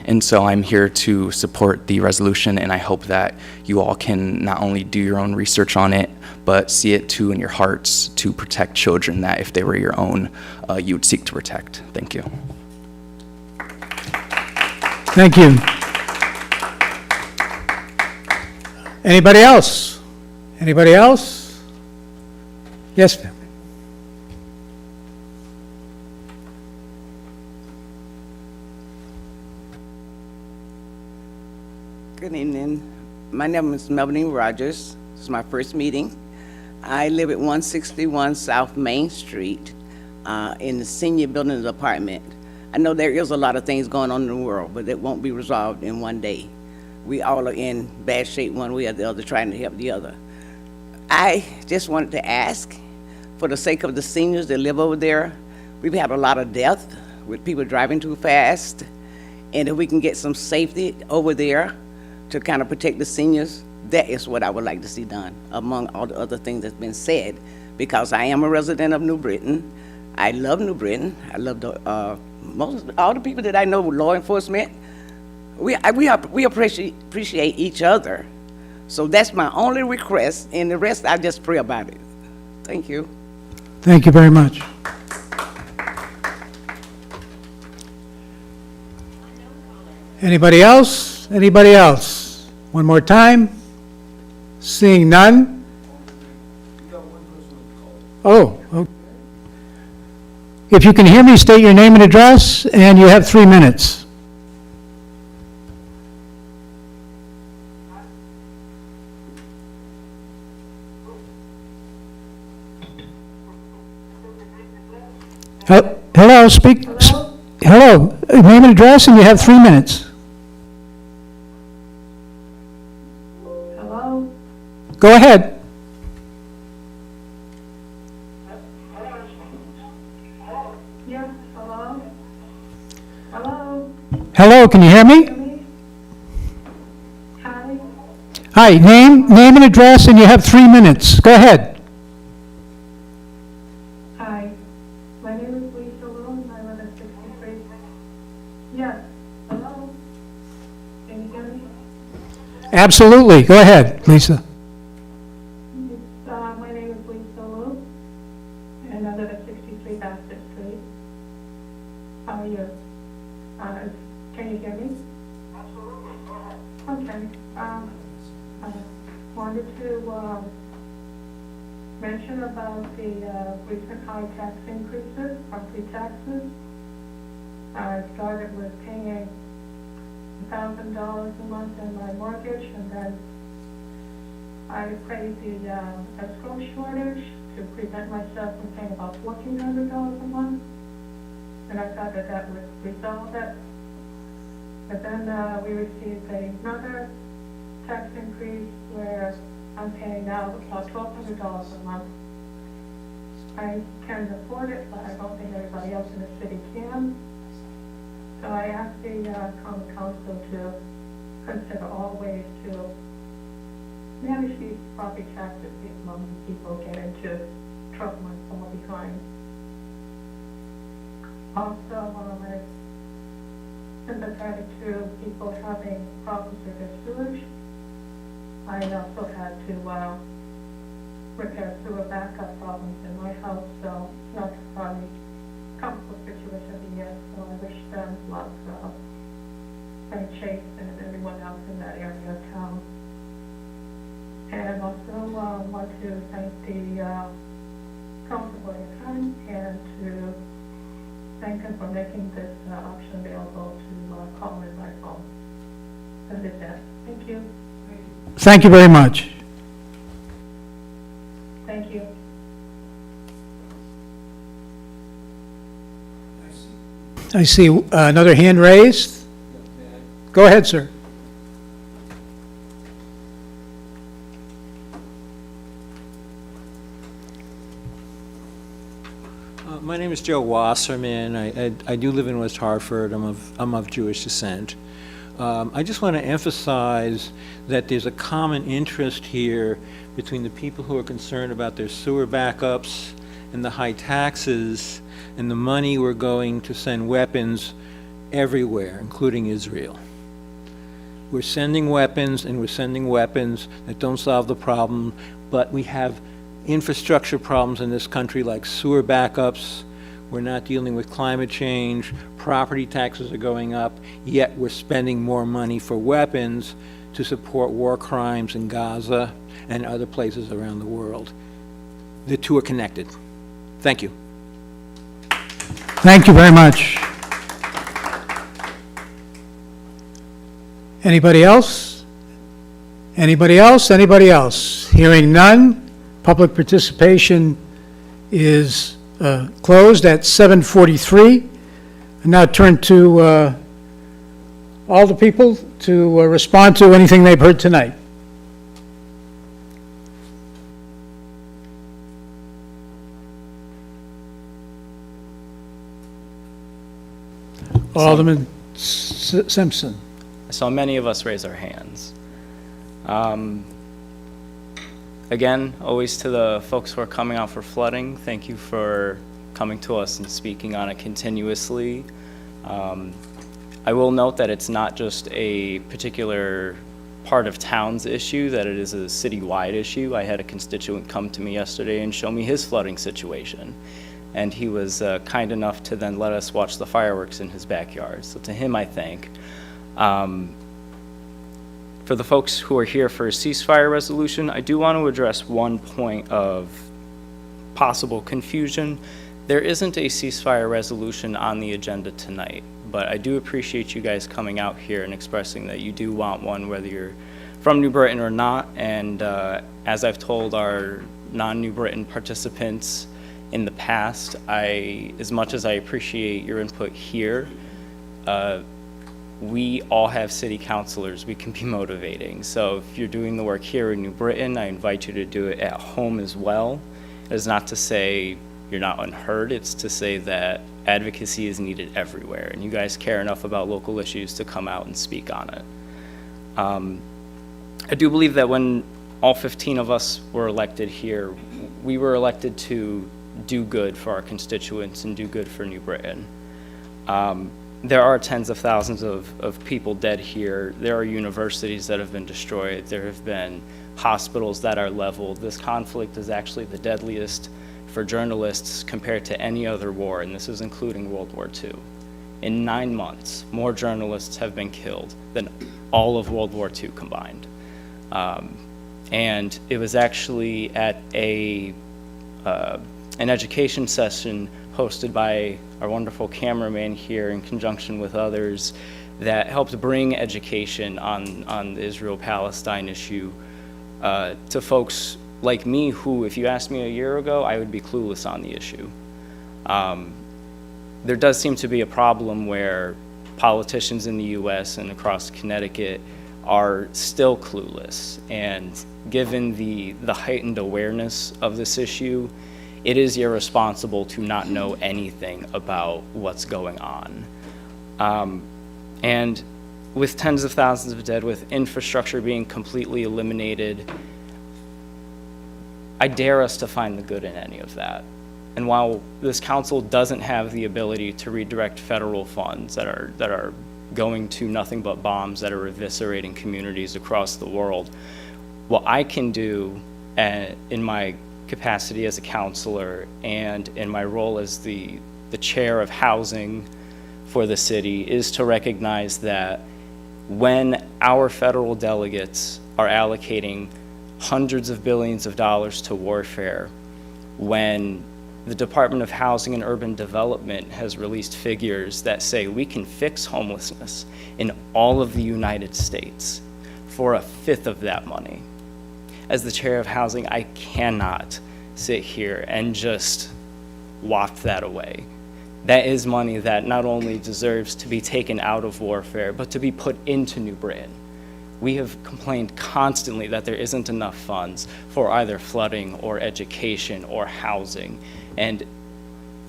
S16: And so I'm here to support the resolution, and I hope that you all can not only do your own research on it, but see it too in your hearts to protect children that if they were your own, you would seek to protect. Thank you.
S1: Thank you. Anybody else? Anybody else? Yes, ma'am.
S17: Good evening. My name is Melanie Rogers. This is my first meeting. I live at 161 South Main Street in the senior building apartment. I know there is a lot of things going on in the world, but it won't be resolved in one day. We all are in bad shape one way or the other, trying to help the other. I just wanted to ask, for the sake of the seniors that live over there, we've had a lot of death with people driving too fast, and if we can get some safety over there to kind of protect the seniors, that is what I would like to see done, among all the other things that's been said, because I am a resident of New Britain. I love New Britain. I love all the people that I know with law enforcement. We appreciate each other. So that's my only request, and the rest I just pray about it. Thank you.
S1: Thank you very much. Anybody else? Anybody else? One more time. Seeing none? Oh, okay. If you can hear me, state your name and address, and you have 3 minutes. Hello, speak. Hello, name and address, and you have 3 minutes.
S18: Hello?
S1: Go ahead.
S18: Yes, hello? Hello?
S1: Hello, can you hear me?
S18: Hi?
S1: Hi, name and address, and you have 3 minutes. Go ahead.
S18: Hi. My name is Lisa Lou, and I live at 63. Yes, hello? Can you hear me?
S1: Absolutely. Go ahead, Lisa.
S18: My name is Lisa Lou, and I live at 63 Bassett Street. How are you? Can you hear me? Absolutely, go ahead. Okay, I wanted to, mention about the, recent high tax increases, property taxes. I started with paying $1,000 a month in my mortgage, and then I paid the escrow shortage to prevent myself from paying about $1,400 a month, and I thought that that would resolve it. But then we received another tax increase where I'm paying now about $1,200 a month. I can afford it, but I don't think everybody else in the city can. So I asked the common council to consider all ways to manage these property taxes before people get into trouble and fall behind. Also, I'm sympathetic to people having problems with their sewage. I also had to repair sewer backup problems in my house, so it's not a very comfortable situation yet. So I wish them luck, Frank Chase and everyone else in that area of town. And also want to thank the council for your time and to thank them for making this option available to call in by phone. That is it. Thank you.
S1: Thank you very much.
S18: Thank you.
S1: I see another hand raised. Go ahead, sir.
S19: My name is Joe Wasserman. I do live in West Hartford. I'm of Jewish descent. I just want to emphasize that there's a common interest here between the people who are concerned about their sewer backups and the high taxes and the money we're going to send weapons everywhere, including Israel. We're sending weapons, and we're sending weapons that don't solve the problem, but we have infrastructure problems in this country like sewer backups. We're not dealing with climate change. Property taxes are going up, yet we're spending more money for weapons to support war crimes in Gaza and other places around the world. The two are connected. Thank you.
S1: Thank you very much. Anybody else? Anybody else? Anybody else? Hearing none, public participation is closed at 7:43. I now turn to all the people to respond to anything they've heard tonight. Alderman Simpson.
S20: I saw many of us raise our hands. Again, always to the folks who are coming out for flooding, thank you for coming to us and speaking on it continuously. I will note that it's not just a particular part of town's issue, that it is a citywide issue. I had a constituent come to me yesterday and show me his flooding situation. And he was kind enough to then let us watch the fireworks in his backyard. So to him, I thank. For the folks who are here for a ceasefire resolution, I do want to address one point of possible confusion. There isn't a ceasefire resolution on the agenda tonight, but I do appreciate you guys coming out here and expressing that you do want one, whether you're from New Britain or not. And as I've told our non-New Britain participants in the past, as much as I appreciate your input here, we all have city councilors we can be motivating. So if you're doing the work here in New Britain, I invite you to do it at home as well. It is not to say you're not unheard, it's to say that advocacy is needed everywhere, and you guys care enough about local issues to come out and speak on it. I do believe that when all 15 of us were elected here, we were elected to do good for our constituents and do good for New Britain. There are tens of thousands of people dead here. There are universities that have been destroyed. There have been hospitals that are leveled. This conflict is actually the deadliest for journalists compared to any other war, and this is including World War II. In 9 months, more journalists have been killed than all of World War II combined. And it was actually at an education session hosted by our wonderful cameraman here in conjunction with others that helped bring education on the Israel-Palestine issue to folks like me who, if you asked me a year ago, I would be clueless on the issue. There does seem to be a problem where politicians in the US and across Connecticut are still clueless, and given the heightened awareness of this issue, it is irresponsible to not know anything about what's going on. And with tens of thousands of dead, with infrastructure being completely eliminated, I dare us to find the good in any of that. And while this council doesn't have the ability to redirect federal funds that are going to nothing but bombs that are eviscerating communities across the world, what I can do in my capacity as a counselor and in my role as the chair of housing for the city is to recognize that when our federal delegates are allocating hundreds of billions of dollars to warfare, when the Department of Housing and Urban Development has released figures that say we can fix homelessness in all of the United States for a fifth of that money. As the chair of housing, I cannot sit here and just waft that away. That is money that not only deserves to be taken out of warfare, but to be put into New Britain. We have complained constantly that there isn't enough funds for either flooding or education or housing. And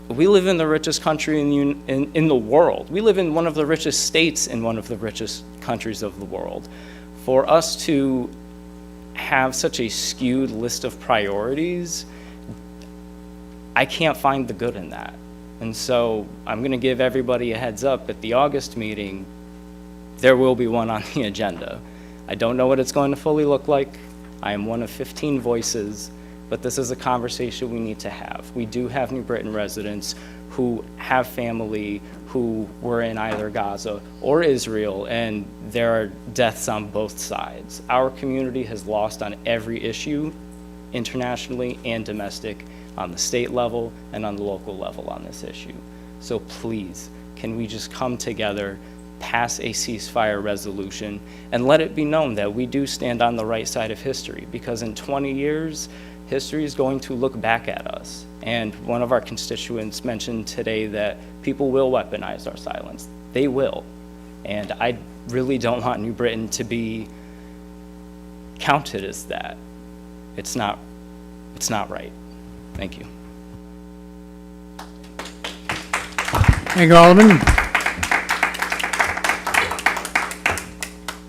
S20: we live in the richest country in the world. We live in one of the richest states in one of the richest countries of the world. For us to have such a skewed list of priorities, I can't find the good in that. And so I'm going to give everybody a heads up. At the August meeting, there will be one on the agenda. I don't know what it's going to fully look like. I am one of 15 voices, but this is a conversation we need to have. We do have New Britain residents who have family who were in either Gaza or Israel, and there are deaths on both sides. Our community has lost on every issue, internationally and domestic, on the state level and on the local level on this issue. So please, can we just come together, pass a ceasefire resolution, and let it be known that we do stand on the right side of history, because in 20 years, history is going to look back at us. And one of our constituents mentioned today that people will weaponize our silence. They will. And I really don't want New Britain to be counted as that. It's not right. Thank you.
S1: Thank you, Alderman.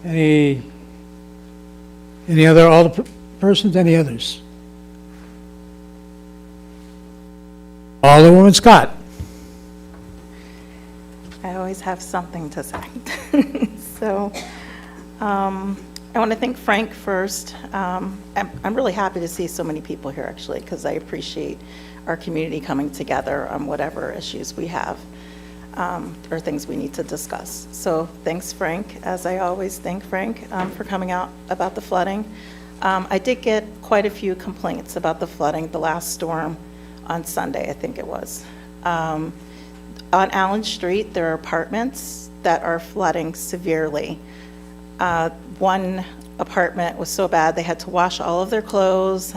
S1: Any other alderpersons, any others? Alderwoman Scott.
S21: I always have something to say. So I want to thank Frank first. I'm really happy to see so many people here, actually, because I appreciate our community coming together on whatever issues we have or things we need to discuss. So thanks, Frank, as I always thank Frank for coming out about the flooding. I did get quite a few complaints about the flooding, the last storm on Sunday, I think it was. On Allen Street, there are apartments that are flooding severely. One apartment was so bad they had to wash all of their clothes.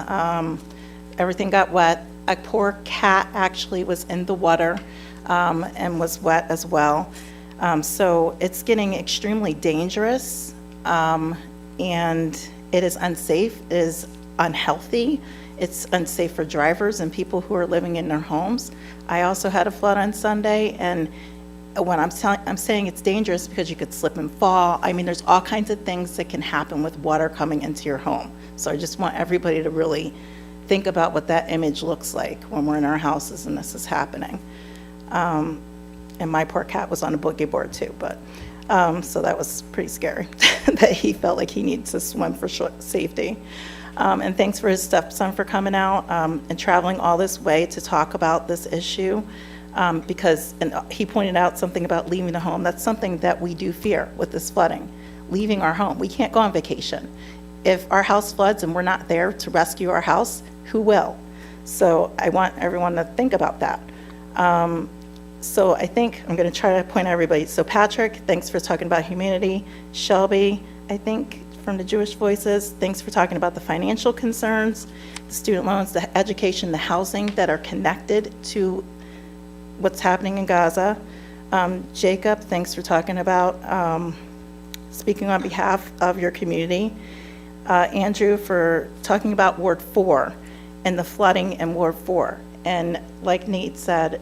S21: Everything got wet. A poor cat actually was in the water and was wet as well. So it's getting extremely dangerous, and it is unsafe, it is unhealthy. It's unsafe for drivers and people who are living in their homes. I also had a flood on Sunday, and when I'm saying it's dangerous because you could slip and fall. I mean, there's all kinds of things that can happen with water coming into your home. So I just want everybody to really think about what that image looks like when we're in our houses and this is happening. And my poor cat was on a boogie board too, but, so that was pretty scary that he felt like he needed to swim for safety. And thanks for his stepson for coming out and traveling all this way to talk about this issue. Because and he pointed out something about leaving the home. That's something that we do fear with this flooding, leaving our home. We can't go on vacation. If our house floods and we're not there to rescue our house, who will? So I want everyone to think about that. So I think I'm going to try to point out everybody. So Patrick, thanks for talking about humanity. Shelby, I think from the Jewish Voices, thanks for talking about the financial concerns, the student loans, the education, the housing that are connected to what's happening in Gaza. Jacob, thanks for talking about speaking on behalf of your community. Andrew, for talking about Ward 4 and the flooding in Ward 4. And like Nate said,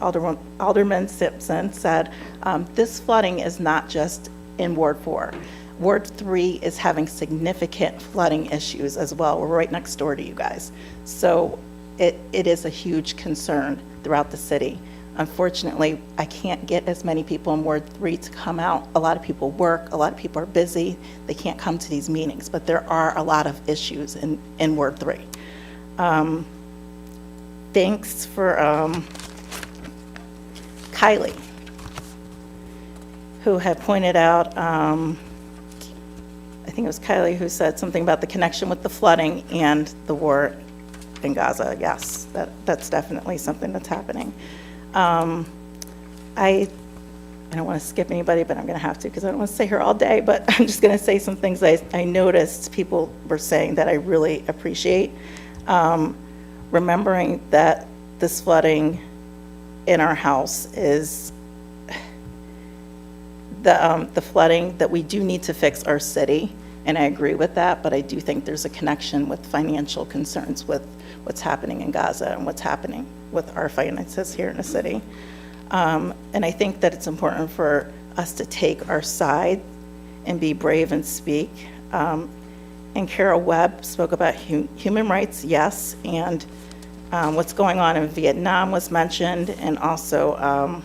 S21: Alderman Simpson said, this flooding is not just in Ward 4. Ward 3 is having significant flooding issues as well. We're right next door to you guys. So it is a huge concern throughout the city. Unfortunately, I can't get as many people in Ward 3 to come out. A lot of people work, a lot of people are busy, they can't come to these meetings, but there are a lot of issues in Ward 3. Thanks for Kylie, who had pointed out, I think it was Kylie who said something about the connection with the flooding and the war in Gaza. Yes, that's definitely something that's happening. I don't want to skip anybody, but I'm going to have to because I don't want to stay here all day, but I'm just going to say some things I noticed people were saying that I really appreciate. Remembering that this flooding in our house is the flooding that we do need to fix our city, and I agree with that, but I do think there's a connection with financial concerns with what's happening in Gaza and what's happening with our finances here in the city. And I think that it's important for us to take our side and be brave and speak. And Carol Webb spoke about human rights, yes, and what's going on in Vietnam was mentioned, and also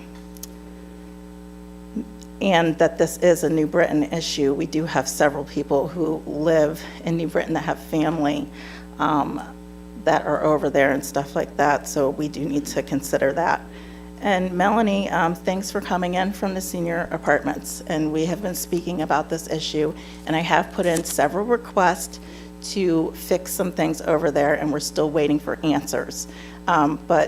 S21: and that this is a New Britain issue. We do have several people who live in New Britain that have family that are over there and stuff like that, so we do need to consider that. And Melanie, thanks for coming in from the senior apartments, and we have been speaking about this issue, and I have put in several requests to fix some things over there, and we're still waiting for answers, or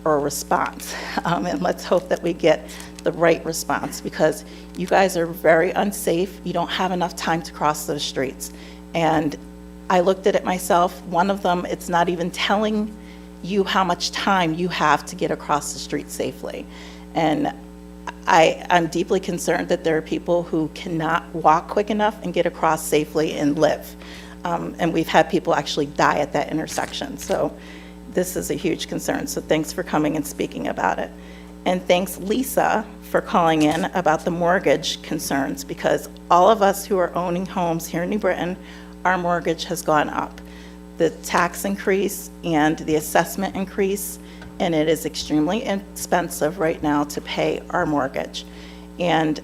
S21: a response. And let's hope that we get the right response, because you guys are very unsafe. You don't have enough time to cross those streets. And I looked at it myself. One of them, it's not even telling you how much time you have to get across the street safely. And I'm deeply concerned that there are people who cannot walk quick enough and get across safely and live. And we've had people actually die at that intersection. So this is a huge concern. So thanks for coming and speaking about it. And thanks, Lisa, for calling in about the mortgage concerns, because all of us who are owning homes here in New Britain, our mortgage has gone up. The tax increase and the assessment increase, and it is extremely expensive right now to pay our mortgage. And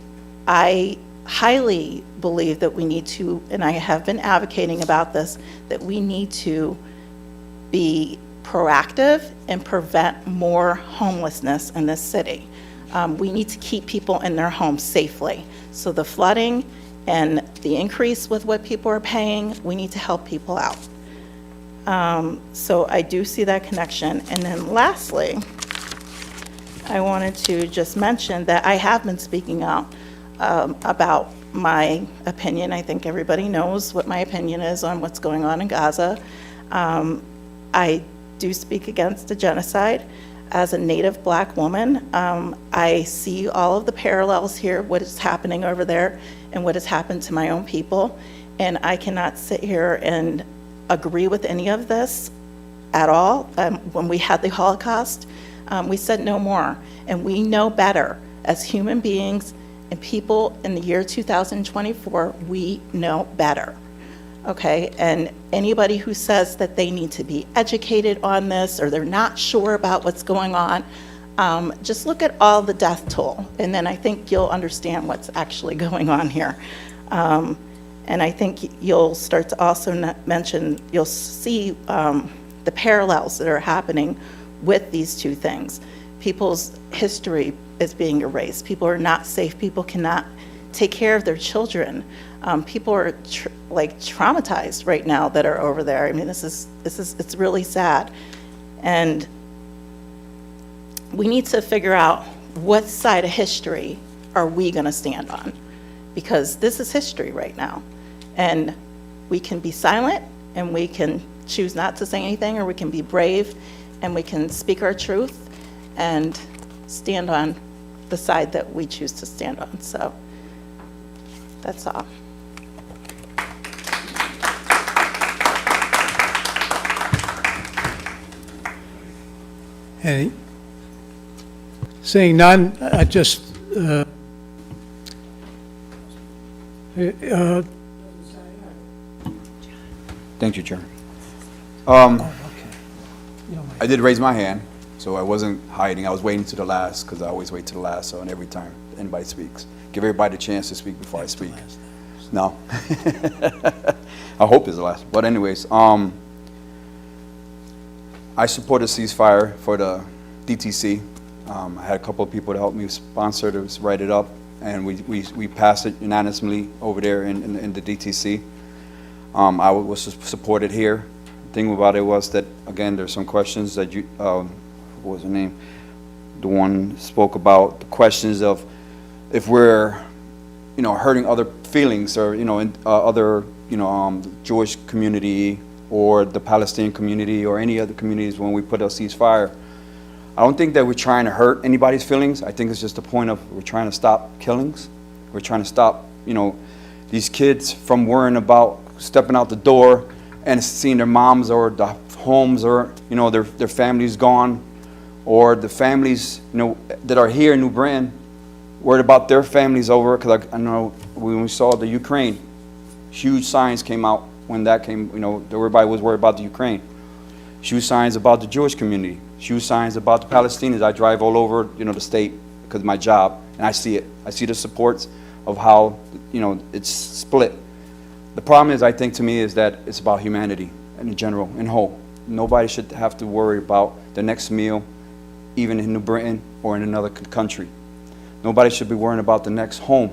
S21: I highly believe that we need to, and I have been advocating about this, that we need to be proactive and prevent more homelessness in this city. We need to keep people in their homes safely. So the flooding and the increase with what people are paying, we need to help people out. So I do see that connection. And then lastly, I wanted to just mention that I have been speaking out about my opinion. I think everybody knows what my opinion is on what's going on in Gaza. I do speak against the genocide. as a Native Black woman, I see all of the parallels here, what is happening over there and what has happened to my own people. And I cannot sit here and agree with any of this at all. When we had the Holocaust, we said no more. And we know better as human beings and people in the year 2024, we know better. Okay, and anybody who says that they need to be educated on this or they're not sure about what's going on, just look at all the death toll, and then I think you'll understand what's actually going on here. And I think you'll start to also mention, you'll see the parallels that are happening with these two things. People's history is being erased. People are not safe. People cannot take care of their children. People are traumatized right now that are over there. I mean, it's really sad. And we need to figure out what side of history are we going to stand on, because this is history right now. And we can be silent and we can choose not to say anything, or we can be brave and we can speak our truth and stand on the side that we choose to stand on. So that's all.
S1: Any? Seeing none, I just,
S2: Thank you, Chair. I did raise my hand, so I wasn't hiding. I was waiting to the last, because I always wait to the last, so every time anybody speaks. Give everybody a chance to speak before I speak. No. I hope it's the last. But anyways, I support a ceasefire for the DTC. I had a couple of people to help me sponsor to write it up, and we passed it unanimously over there in the DTC. I was supported here. The thing about it was that, again, there's some questions that you, what was her name? The one spoke about the questions of if we're, hurting other feelings, or, in other, the Jewish community or the Palestinian community or any other communities when we put a ceasefire. I don't think that we're trying to hurt anybody's feelings. I think it's just the point of we're trying to stop killings. We're trying to stop, these kids from worrying about stepping out the door and seeing their moms or the homes or, their families gone, or the families, that are here in New Britain worried about their families over, because I know when we saw the Ukraine, huge signs came out when that came, everybody was worried about the Ukraine. Huge signs about the Jewish community, huge signs about the Palestinians. I drive all over, the state because of my job, and I see it. I see the supports of how, it's split. The problem is, I think, to me, is that it's about humanity in general, in whole. Nobody should have to worry about the next meal, even in New Britain or in another country. Nobody should be worrying about the next home,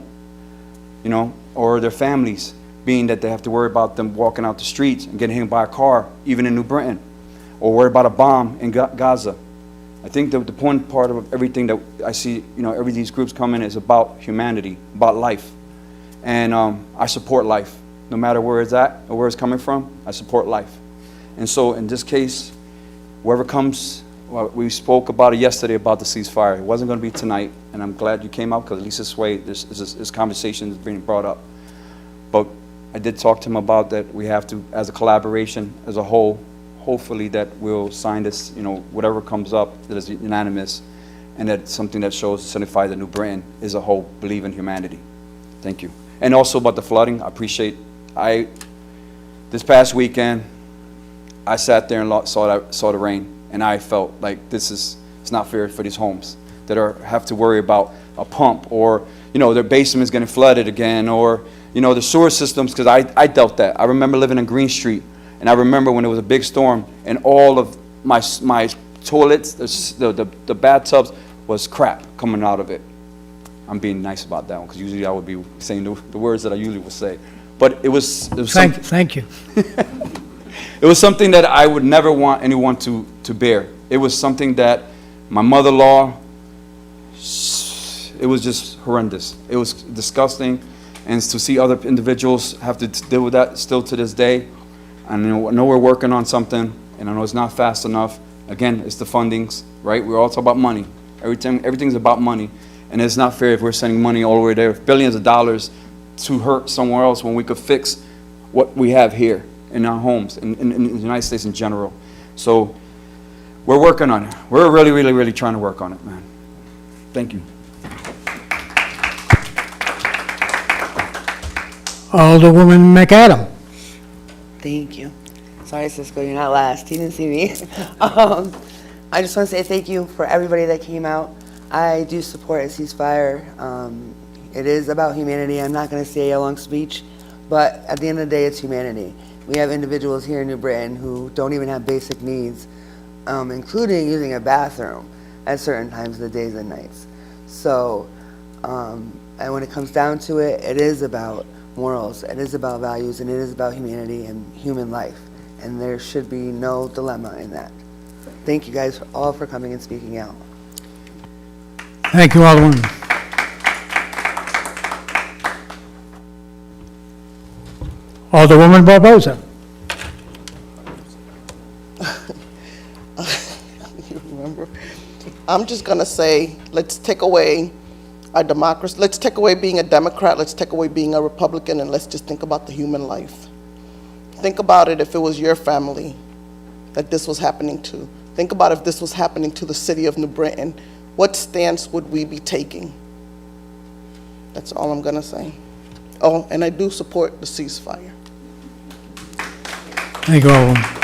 S2: or their families, being that they have to worry about them walking out the streets and getting hit by a car, even in New Britain, or worry about a bomb in Gaza. I think the point part of everything that I see, every these groups come in is about humanity, about life. And I support life. No matter where it's at or where it's coming from, I support life. And so in this case, whoever comes, well, we spoke about it yesterday about the ceasefire. It wasn't going to be tonight, and I'm glad you came out, because at least this way this conversation is being brought up. But I did talk to him about that we have to, as a collaboration, as a whole, hopefully that we'll sign this, whatever comes up that is unanimous, and that's something that shows, certifies that New Britain as a whole believe in humanity. Thank you. And also about the flooding, I appreciate, this past weekend, I sat there and saw the rain, and I felt like it's not fair for these homes that have to worry about a pump, or, their basement's getting flooded again, or, the sewer systems, because I dealt that. I remember living in Green Street, and I remember when there was a big storm, and all of my toilets, the bathtubs, was crap coming out of it. I'm being nice about that one, because usually I would be saying the words that I usually would say. But it was
S1: thank you.
S2: It was something that I would never want anyone to bear. It was something that my mother-in-law, it was just horrendous. It was disgusting. And to see other individuals have to deal with that still to this day. I know we're working on something, and I know it's not fast enough, Again, it's the fundings, right? We're all talking about money. Everything's about money. And it's not fair if we're sending money all the way there, billions of dollars to hurt somewhere else when we could fix what we have here in our homes, in the United States in general. So we're working on it. We're really, really, really trying to work on it, man. Thank you.
S1: Alderwoman McAdam.
S3: Thank you. Sorry, Cisco, you're not last. You didn't see me. I just want to say thank you for everybody that came out. I do support a ceasefire. It is about humanity. I'm not going to say a long speech, but at the end of the day, it's humanity. We have individuals here in New Britain who don't even have basic needs, including using a bathroom at certain times of the days and nights. So, and when it comes down to it, it is about morals, it is about values, and it is about humanity and human life. And there should be no dilemma in that. Thank you guys all for coming and speaking out.
S1: Thank you, Alderwoman. Alderwoman Barboza.
S22: You remember? I'm just going to say, let's take away our democracy. Let's take away being a Democrat. Let's take away being a Republican, and let's just think about the human life. Think about it if it was your family that this was happening to. Think about if this was happening to the city of New Britain. What stance would we be taking? That's all I'm going to say. Oh, and I do support the ceasefire.
S1: Thank you, Alderwoman.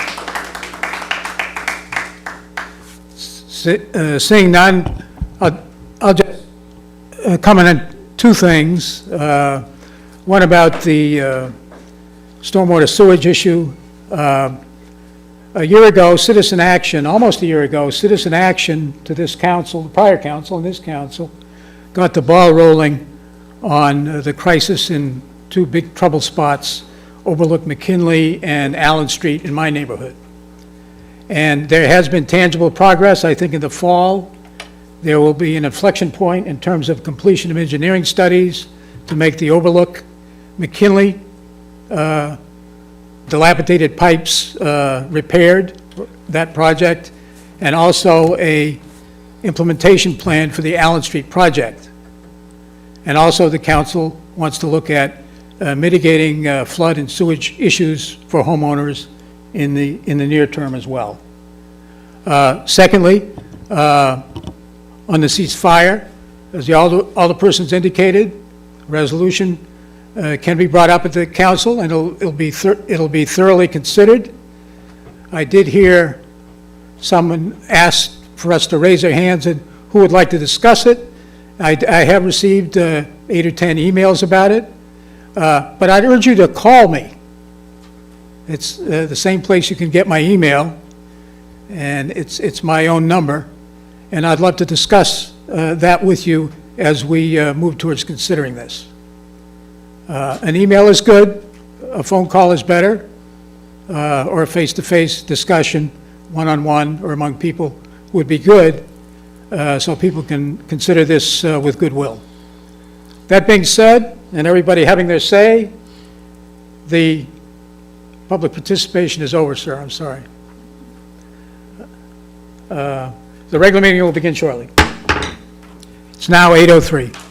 S1: Seeing none, I'll just comment on two things. One about the stormwater sewage issue. A year ago, Citizen Action, almost a year ago, Citizen Action to this council, the prior council and this council, got the ball rolling on the crisis in two big trouble spots, Overlook McKinley and Allen Street in my neighborhood. And there has been tangible progress. I think in the fall, there will be an inflection point in terms of completion of engineering studies to make the Overlook McKinley dilapidated pipes repaired, that project, and also a implementation plan for the Allen Street project. And also the council wants to look at mitigating flood and sewage issues for homeowners in the near term as well. Secondly, on the ceasefire, as the alderpersons indicated, resolution can be brought up at the council, and it'll be thoroughly considered. I did hear someone ask for us to raise our hands and who would like to discuss it. I have received 8 or 10 emails about it, but I'd urge you to call me. It's the same place you can get my email, and it's my own number, and I'd love to discuss that with you as we move towards considering this. An email is good, a phone call is better, or a face-to-face discussion, one-on-one or among people would be good, so people can consider this with goodwill. That being said, and everybody having their say, the public participation is over, sir, I'm sorry. The regular meeting will begin shortly. It's now 8:03.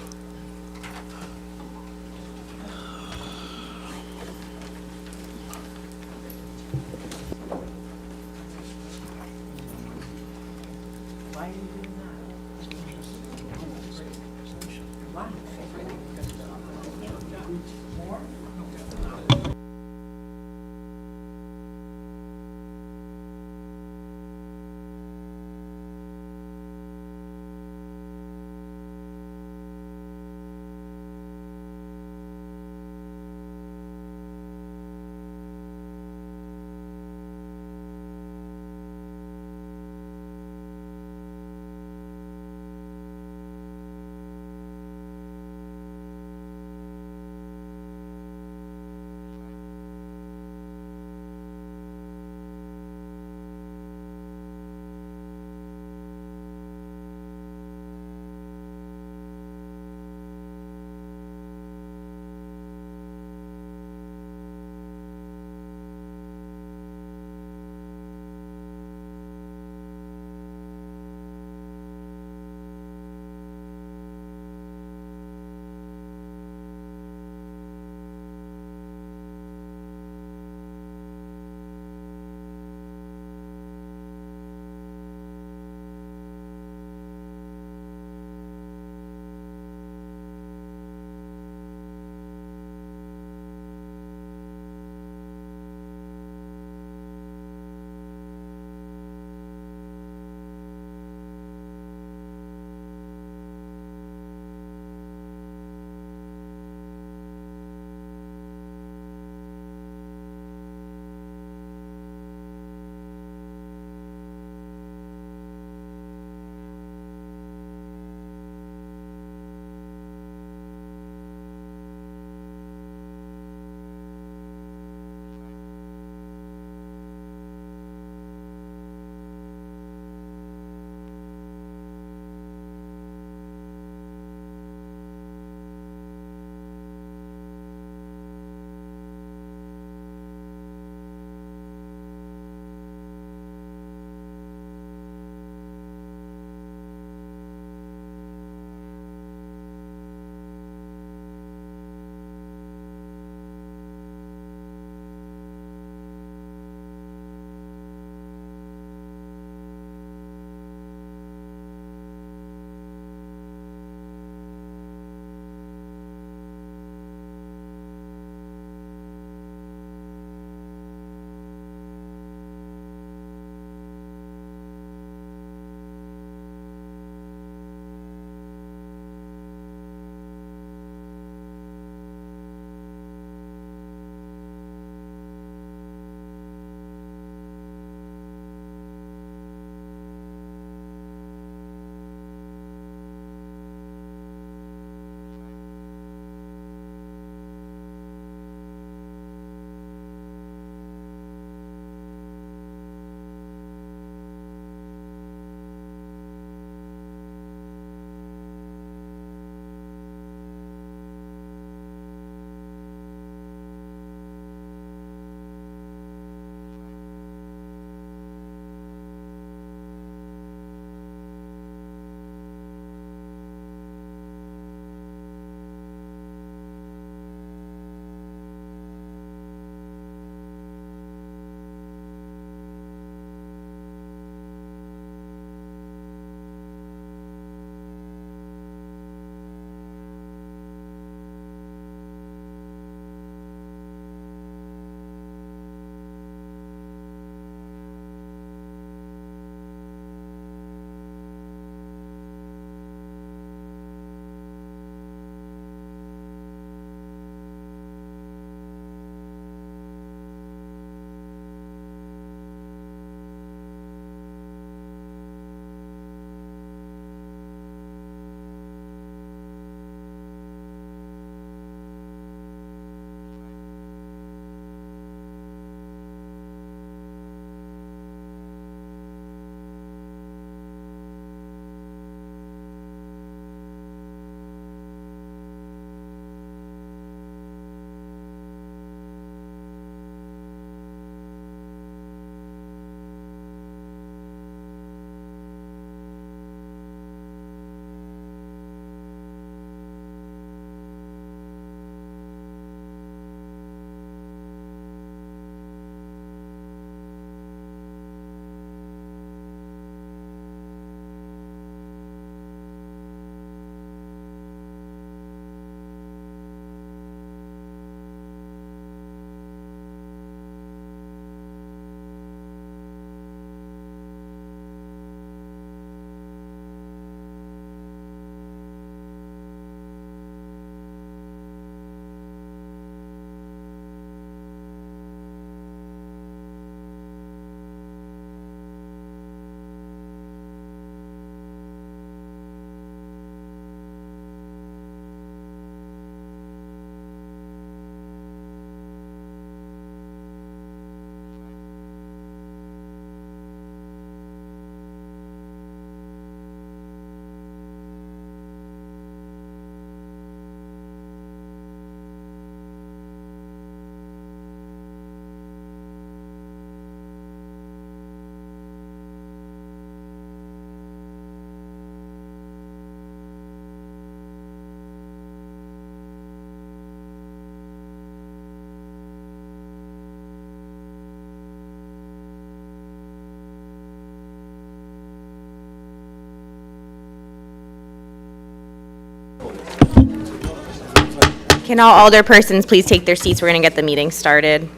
S4: Can all alderpersons please take their seats? We're going to get the meeting started.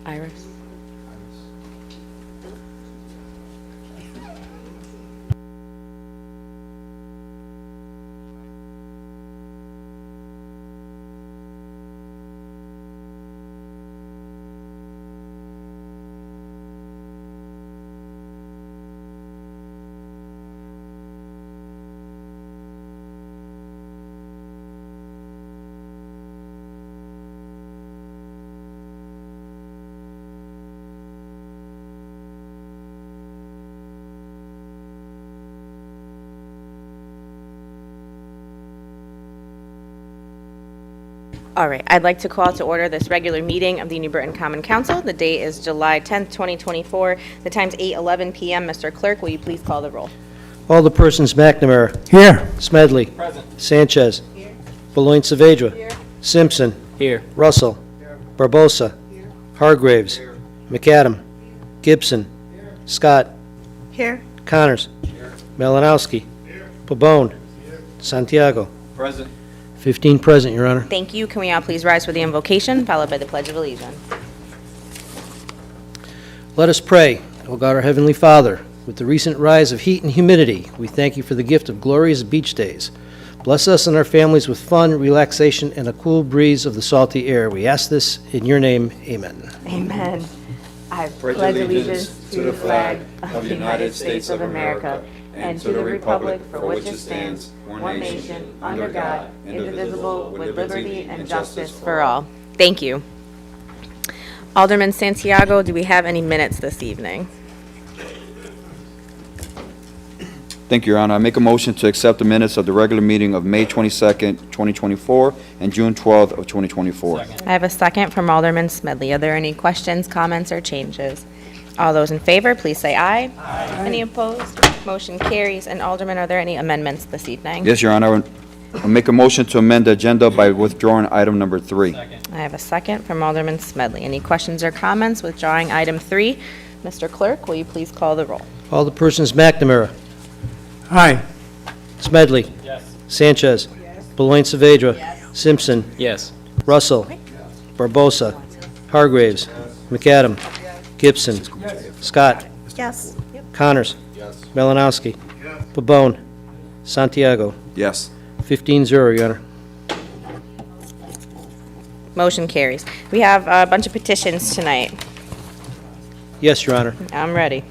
S4: Iris. All right, I'd like to call to order this regular meeting of the New Britain Common Council. The date is July 10th, 2024. The time's 8:11 p.m. Mr. Clerk, will you please call the roll?
S5: Alderpersons McNamara.
S1: Here.
S5: Smedley. Sanchez. Beloin Saavedra. Simpson.
S20: Here.
S5: Russell. Barbosa. Hargraves. McAdam. Gibson. Scott.
S21: Here.
S5: Connors. Malinowski. Pabon. Santiago.
S2: Present.
S5: 15 present, Your Honor.
S4: Thank you. Can we all please rise for the invocation, followed by the Pledge of Allegiance?
S5: Let us pray. O God, our Heavenly Father, with the recent rise of heat and humidity, we thank you for the gift of glorious beach days. Bless us and our families with fun, relaxation, and a cool breeze of the salty air. We ask this in your name. Amen.
S4: Amen. I pledge allegiance to the flag of the United States of America and to the republic for which it stands, one nation, under God, indivisible, with liberty and justice for all. Thank you. Alderman Santiago, do we have any minutes this evening?
S2: Thank you, Your Honor. I make a motion to accept the minutes of the regular meeting of May 22nd, 2024, and June 12th of 2024.
S4: I have a second from Alderman Smedley. Are there any questions, comments, or changes? All those in favor, please say aye. Aye. Any opposed? Motion carries. And Alderman, are there any amendments this evening?
S2: Yes, Your Honor. I make a motion to amend the agenda by withdrawing item number 3.
S4: I have a second from Alderman Smedley. Any questions or comments withdrawing item 3? Mr. Clerk, will you please call the roll?
S5: Alderpersons McNamara.
S1: Aye.
S5: Smedley.
S20: Yes.
S5: Sanchez. Beloin Saavedra. Simpson.
S20: Yes.
S5: Russell. Barbosa. Hargraves. McAdam. Gibson. Scott.
S21: Yes.
S5: Connors. Malinowski. Pabon. Santiago.
S2: Yes.
S5: 15-0, Your Honor.
S4: Motion carries. We have a bunch of petitions tonight.
S5: Yes, Your Honor.
S4: I'm ready.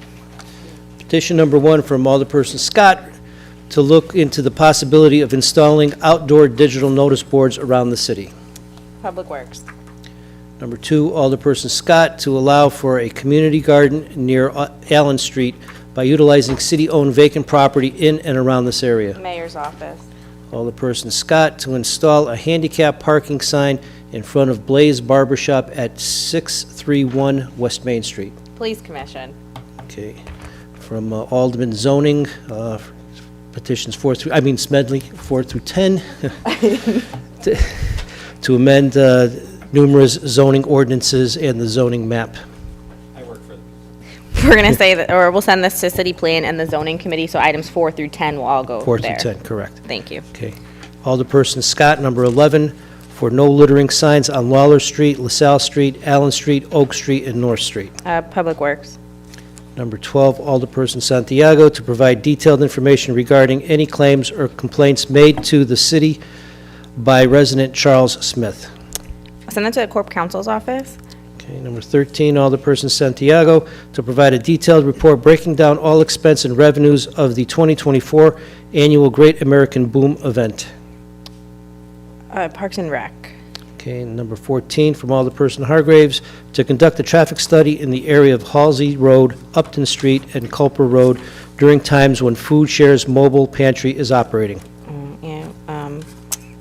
S5: Petition number 1 from Alderperson Scott to look into the possibility of installing outdoor digital notice boards around the city.
S4: Public Works.
S5: Number 2, Alderperson Scott to allow for a community garden near Allen Street by utilizing city-owned vacant property in and around this area.
S4: Mayor's Office.
S5: Alderperson Scott to install a handicap parking sign in front of Blaze Barber Shop at 631 West Main Street.
S4: Police Commission.
S5: Okay. From Alderman Zoning, petitions Smedley, 4 through 10, to amend numerous zoning ordinances and the zoning map.
S4: We're going to say that, or we'll send this to City Plan and the Zoning Committee, so items 4 through 10 will all go
S5: 4
S4: there.
S5: through 10, correct.
S4: Thank you.
S5: Okay. Alderperson Scott, number 11, for no littering signs on Lawler Street, LaSalle Street, Allen Street, Oak Street, and North Street.
S4: Public Works.
S5: Number 12, Alderperson Santiago to provide detailed information regarding any claims or complaints made to the city by resident Charles Smith.
S4: Send that to the Corp Counsel's office.
S5: Okay, number 13, Alderperson Santiago to provide a detailed report breaking down all expense and revenues of the 2024 annual Great American Boom event.
S4: Parks and Rec.
S5: Okay, and number 14, from Alderperson Hargraves to conduct a traffic study in the area of Halsey Road, Upton Street, and Culper Road during times when Food Shares Mobile Pantry is operating.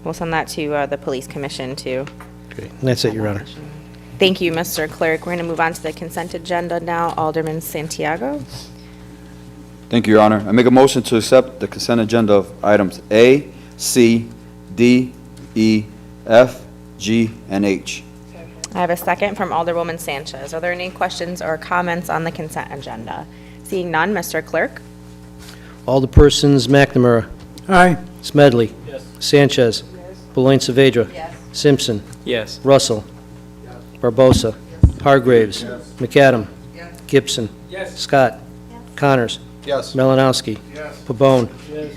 S4: We'll send that to the Police Commission, too.
S5: Okay, and that's it, Your Honor.
S4: Thank you, Mr. Clerk. We're going to move on to the consent agenda now. Alderman Santiago.
S2: Thank you, Your Honor. I make a motion to accept the consent agenda of items A, C, D, E, F, G, and H.
S4: I have a second from Alderwoman Sanchez. Are there any questions or comments on the consent agenda? Seeing none, Mr. Clerk?
S5: Alderpersons McNamara.
S1: Aye.
S5: Smedley. Sanchez. Beloin Saavedra. Simpson.
S20: Yes.
S5: Russell. Barbosa. Hargraves. McAdam. Gibson. Scott. Connors.
S2: Yes.
S5: Melanowski. Pabon.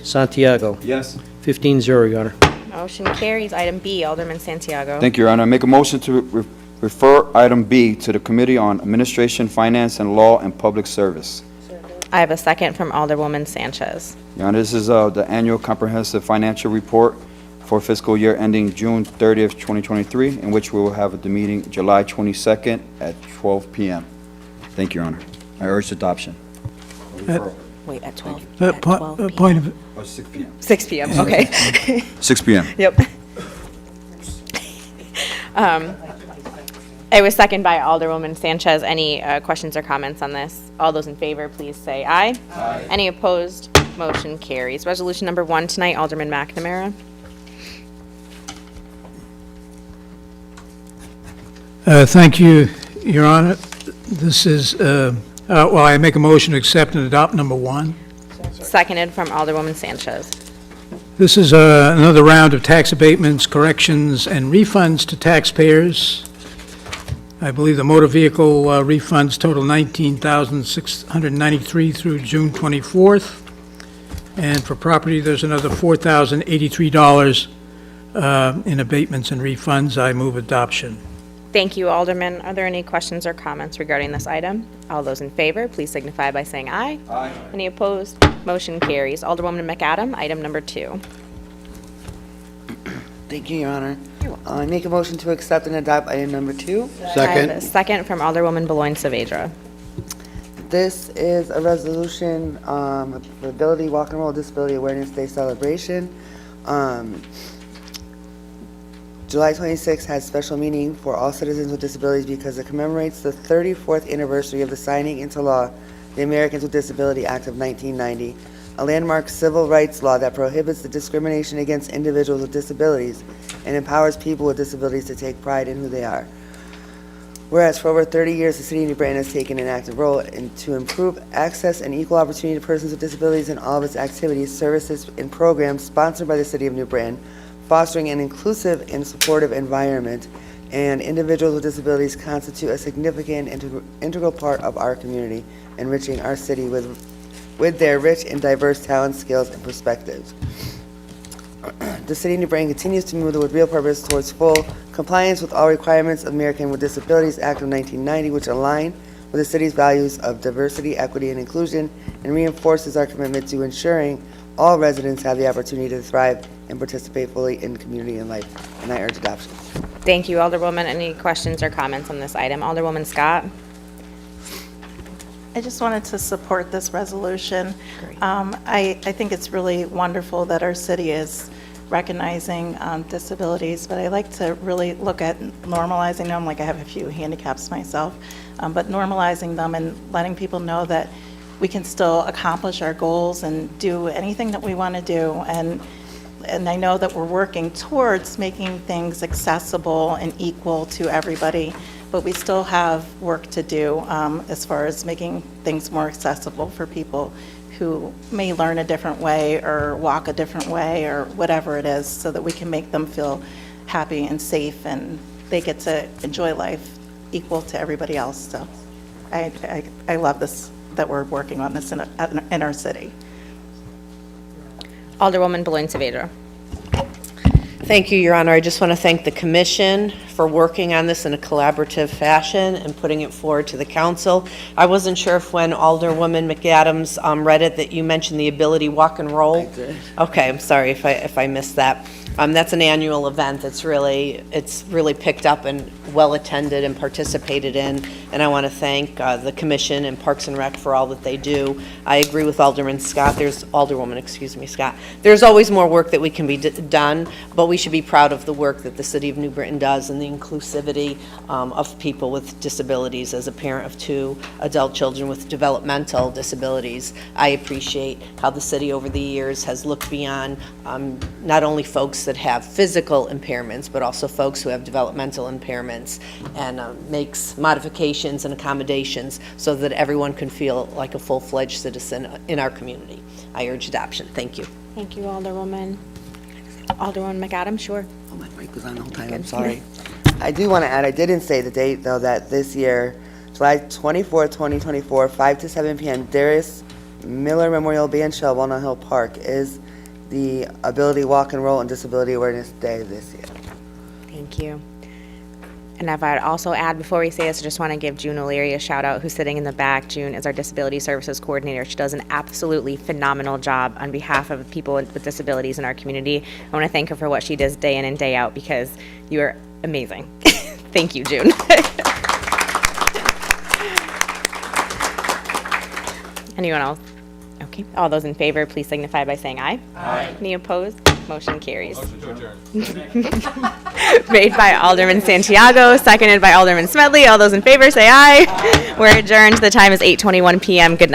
S5: Santiago.
S2: Yes.
S5: 15-0, Your Honor.
S4: Motion carries. Item B, Alderman Santiago.
S2: Thank you, Your Honor. I make a motion to refer item B to the Committee on Administration, Finance, and Law and Public Service.
S4: I have a second from Alderwoman Sanchez.
S2: Your Honor, this is the annual comprehensive financial report for fiscal year ending June 30th, 2023, in which we will have the meeting July 22nd at 12 p.m. Thank you, Your Honor. I urge adoption.
S4: Wait, at 12?
S1: Point of,
S2: Oh, 6 p.m.
S4: 6 p.m., okay.
S2: 6 p.m.
S4: Yep. It was seconded by Alderwoman Sanchez. Any questions or comments on this? All those in favor, please say aye. Aye. Any opposed? Motion carries. Resolution number 1 tonight, Alderman McNamara.
S1: Thank you, Your Honor. This is, well, I make a motion to accept and adopt number 1.
S4: Seconded from Alderwoman Sanchez.
S1: This is another round of tax abatements, corrections, and refunds to taxpayers. I believe the motor vehicle refunds total $19,693 through June 24th. And for property, there's another $4,083 in abatements and refunds. I move adoption.
S4: Thank you, Alderman. Are there any questions or comments regarding this item? All those in favor, please signify by saying aye.
S2: Aye.
S4: Any opposed? Motion carries. Alderwoman McAdam, item number 2.
S3: Thank you, Your Honor. I make a motion to accept and adopt item number 2.
S4: I have a second from Alderwoman Beloin Saavedra.
S3: This is a resolution for Ability Walk and Roll Disability Awareness Day celebration. July 26th has special meaning for all citizens with disabilities because it commemorates the 34th anniversary of the signing into law the Americans with Disability Act of 1990, a landmark civil rights law that prohibits the discrimination against individuals with disabilities and empowers people with disabilities to take pride in who they are. Whereas for over 30 years, the City of New Britain has taken an active role to improve access and equal opportunity to persons with disabilities in all of its activities, services, and programs sponsored by the City of New Britain, fostering an inclusive and supportive environment, and individuals with disabilities constitute a significant integral part of our community, enriching our city with their rich and diverse talents, skills, and perspectives. The City of New Britain continues to move with real purpose towards full compliance with all requirements of American with Disabilities Act of 1990, which align with the city's values of diversity, equity, and inclusion, and reinforces our commitment to ensuring all residents have the opportunity to thrive and participate fully in community and life. And I urge adoption.
S4: Thank you, Alderwoman. Any questions or comments on this item? Alderwoman Scott?
S21: I just wanted to support this resolution. I think it's really wonderful that our city is recognizing disabilities, but I like to really look at normalizing them, like I have a few handicaps myself, but normalizing them and letting people know that we can still accomplish our goals and do anything that we want to do. And I know that we're working towards making things accessible and equal to everybody, but we still have work to do as far as making things more accessible for people who may learn a different way or walk a different way or whatever it is, so that we can make them feel happy and safe and they get to enjoy life equal to everybody else. So I love this, that we're working on this in our city.
S4: Alderwoman Beloin Saavedra.
S6: Thank you, Your Honor. I just want to thank the commission for working on this in a collaborative fashion and putting it forward to the council. I wasn't sure if when Alderwoman McAdams read it that you mentioned the Ability Walk and Roll.
S3: I did.
S6: Okay, I'm sorry if I missed that. That's an annual event that's really picked up and well attended and participated in, and I want to thank the commission and Parks and Rec for all that they do. I agree with Alderwoman Scott. There's always more work that we can be done, but we should be proud of the work that the City of New Britain does, and the inclusivity of people with disabilities. As a parent of 2 adult children with developmental disabilities, I appreciate how the city over the years has looked beyond not only folks that have physical impairments, but also folks who have developmental impairments, and makes modifications and accommodations so that everyone can feel like a full-fledged citizen in our community. I urge adoption. Thank you.
S4: Thank you, Alderwoman. Alderwoman McAdams, sure.
S3: Oh, my mic was on the whole time, I'm sorry. I do want to add, I didn't say the date, though, that this year, July 24th, 2024, 5 to 7 p.m., Darius Miller Memorial Band Shell, Walnut Hill Park, is the Ability Walk and Roll and Disability Awareness Day this year.
S4: Thank you. And if I'd also add, before we say this, I just want to give June O'Leary a shout out, who's sitting in the back. June is our Disability Services Coordinator. She does an absolutely phenomenal job on behalf of people with disabilities in our community. I want to thank her for what she does day in and day out, because you are amazing. Thank you, June. Anyone else? Okay. All those in favor, please signify by saying aye. Aye. Any opposed? Motion carries.
S7: Motion to adjourn.
S4: Made by Alderman Santiago, seconded by Alderman Smedley. All those in favor say aye. We're adjourned. The time is 8:21 p.m. Good night.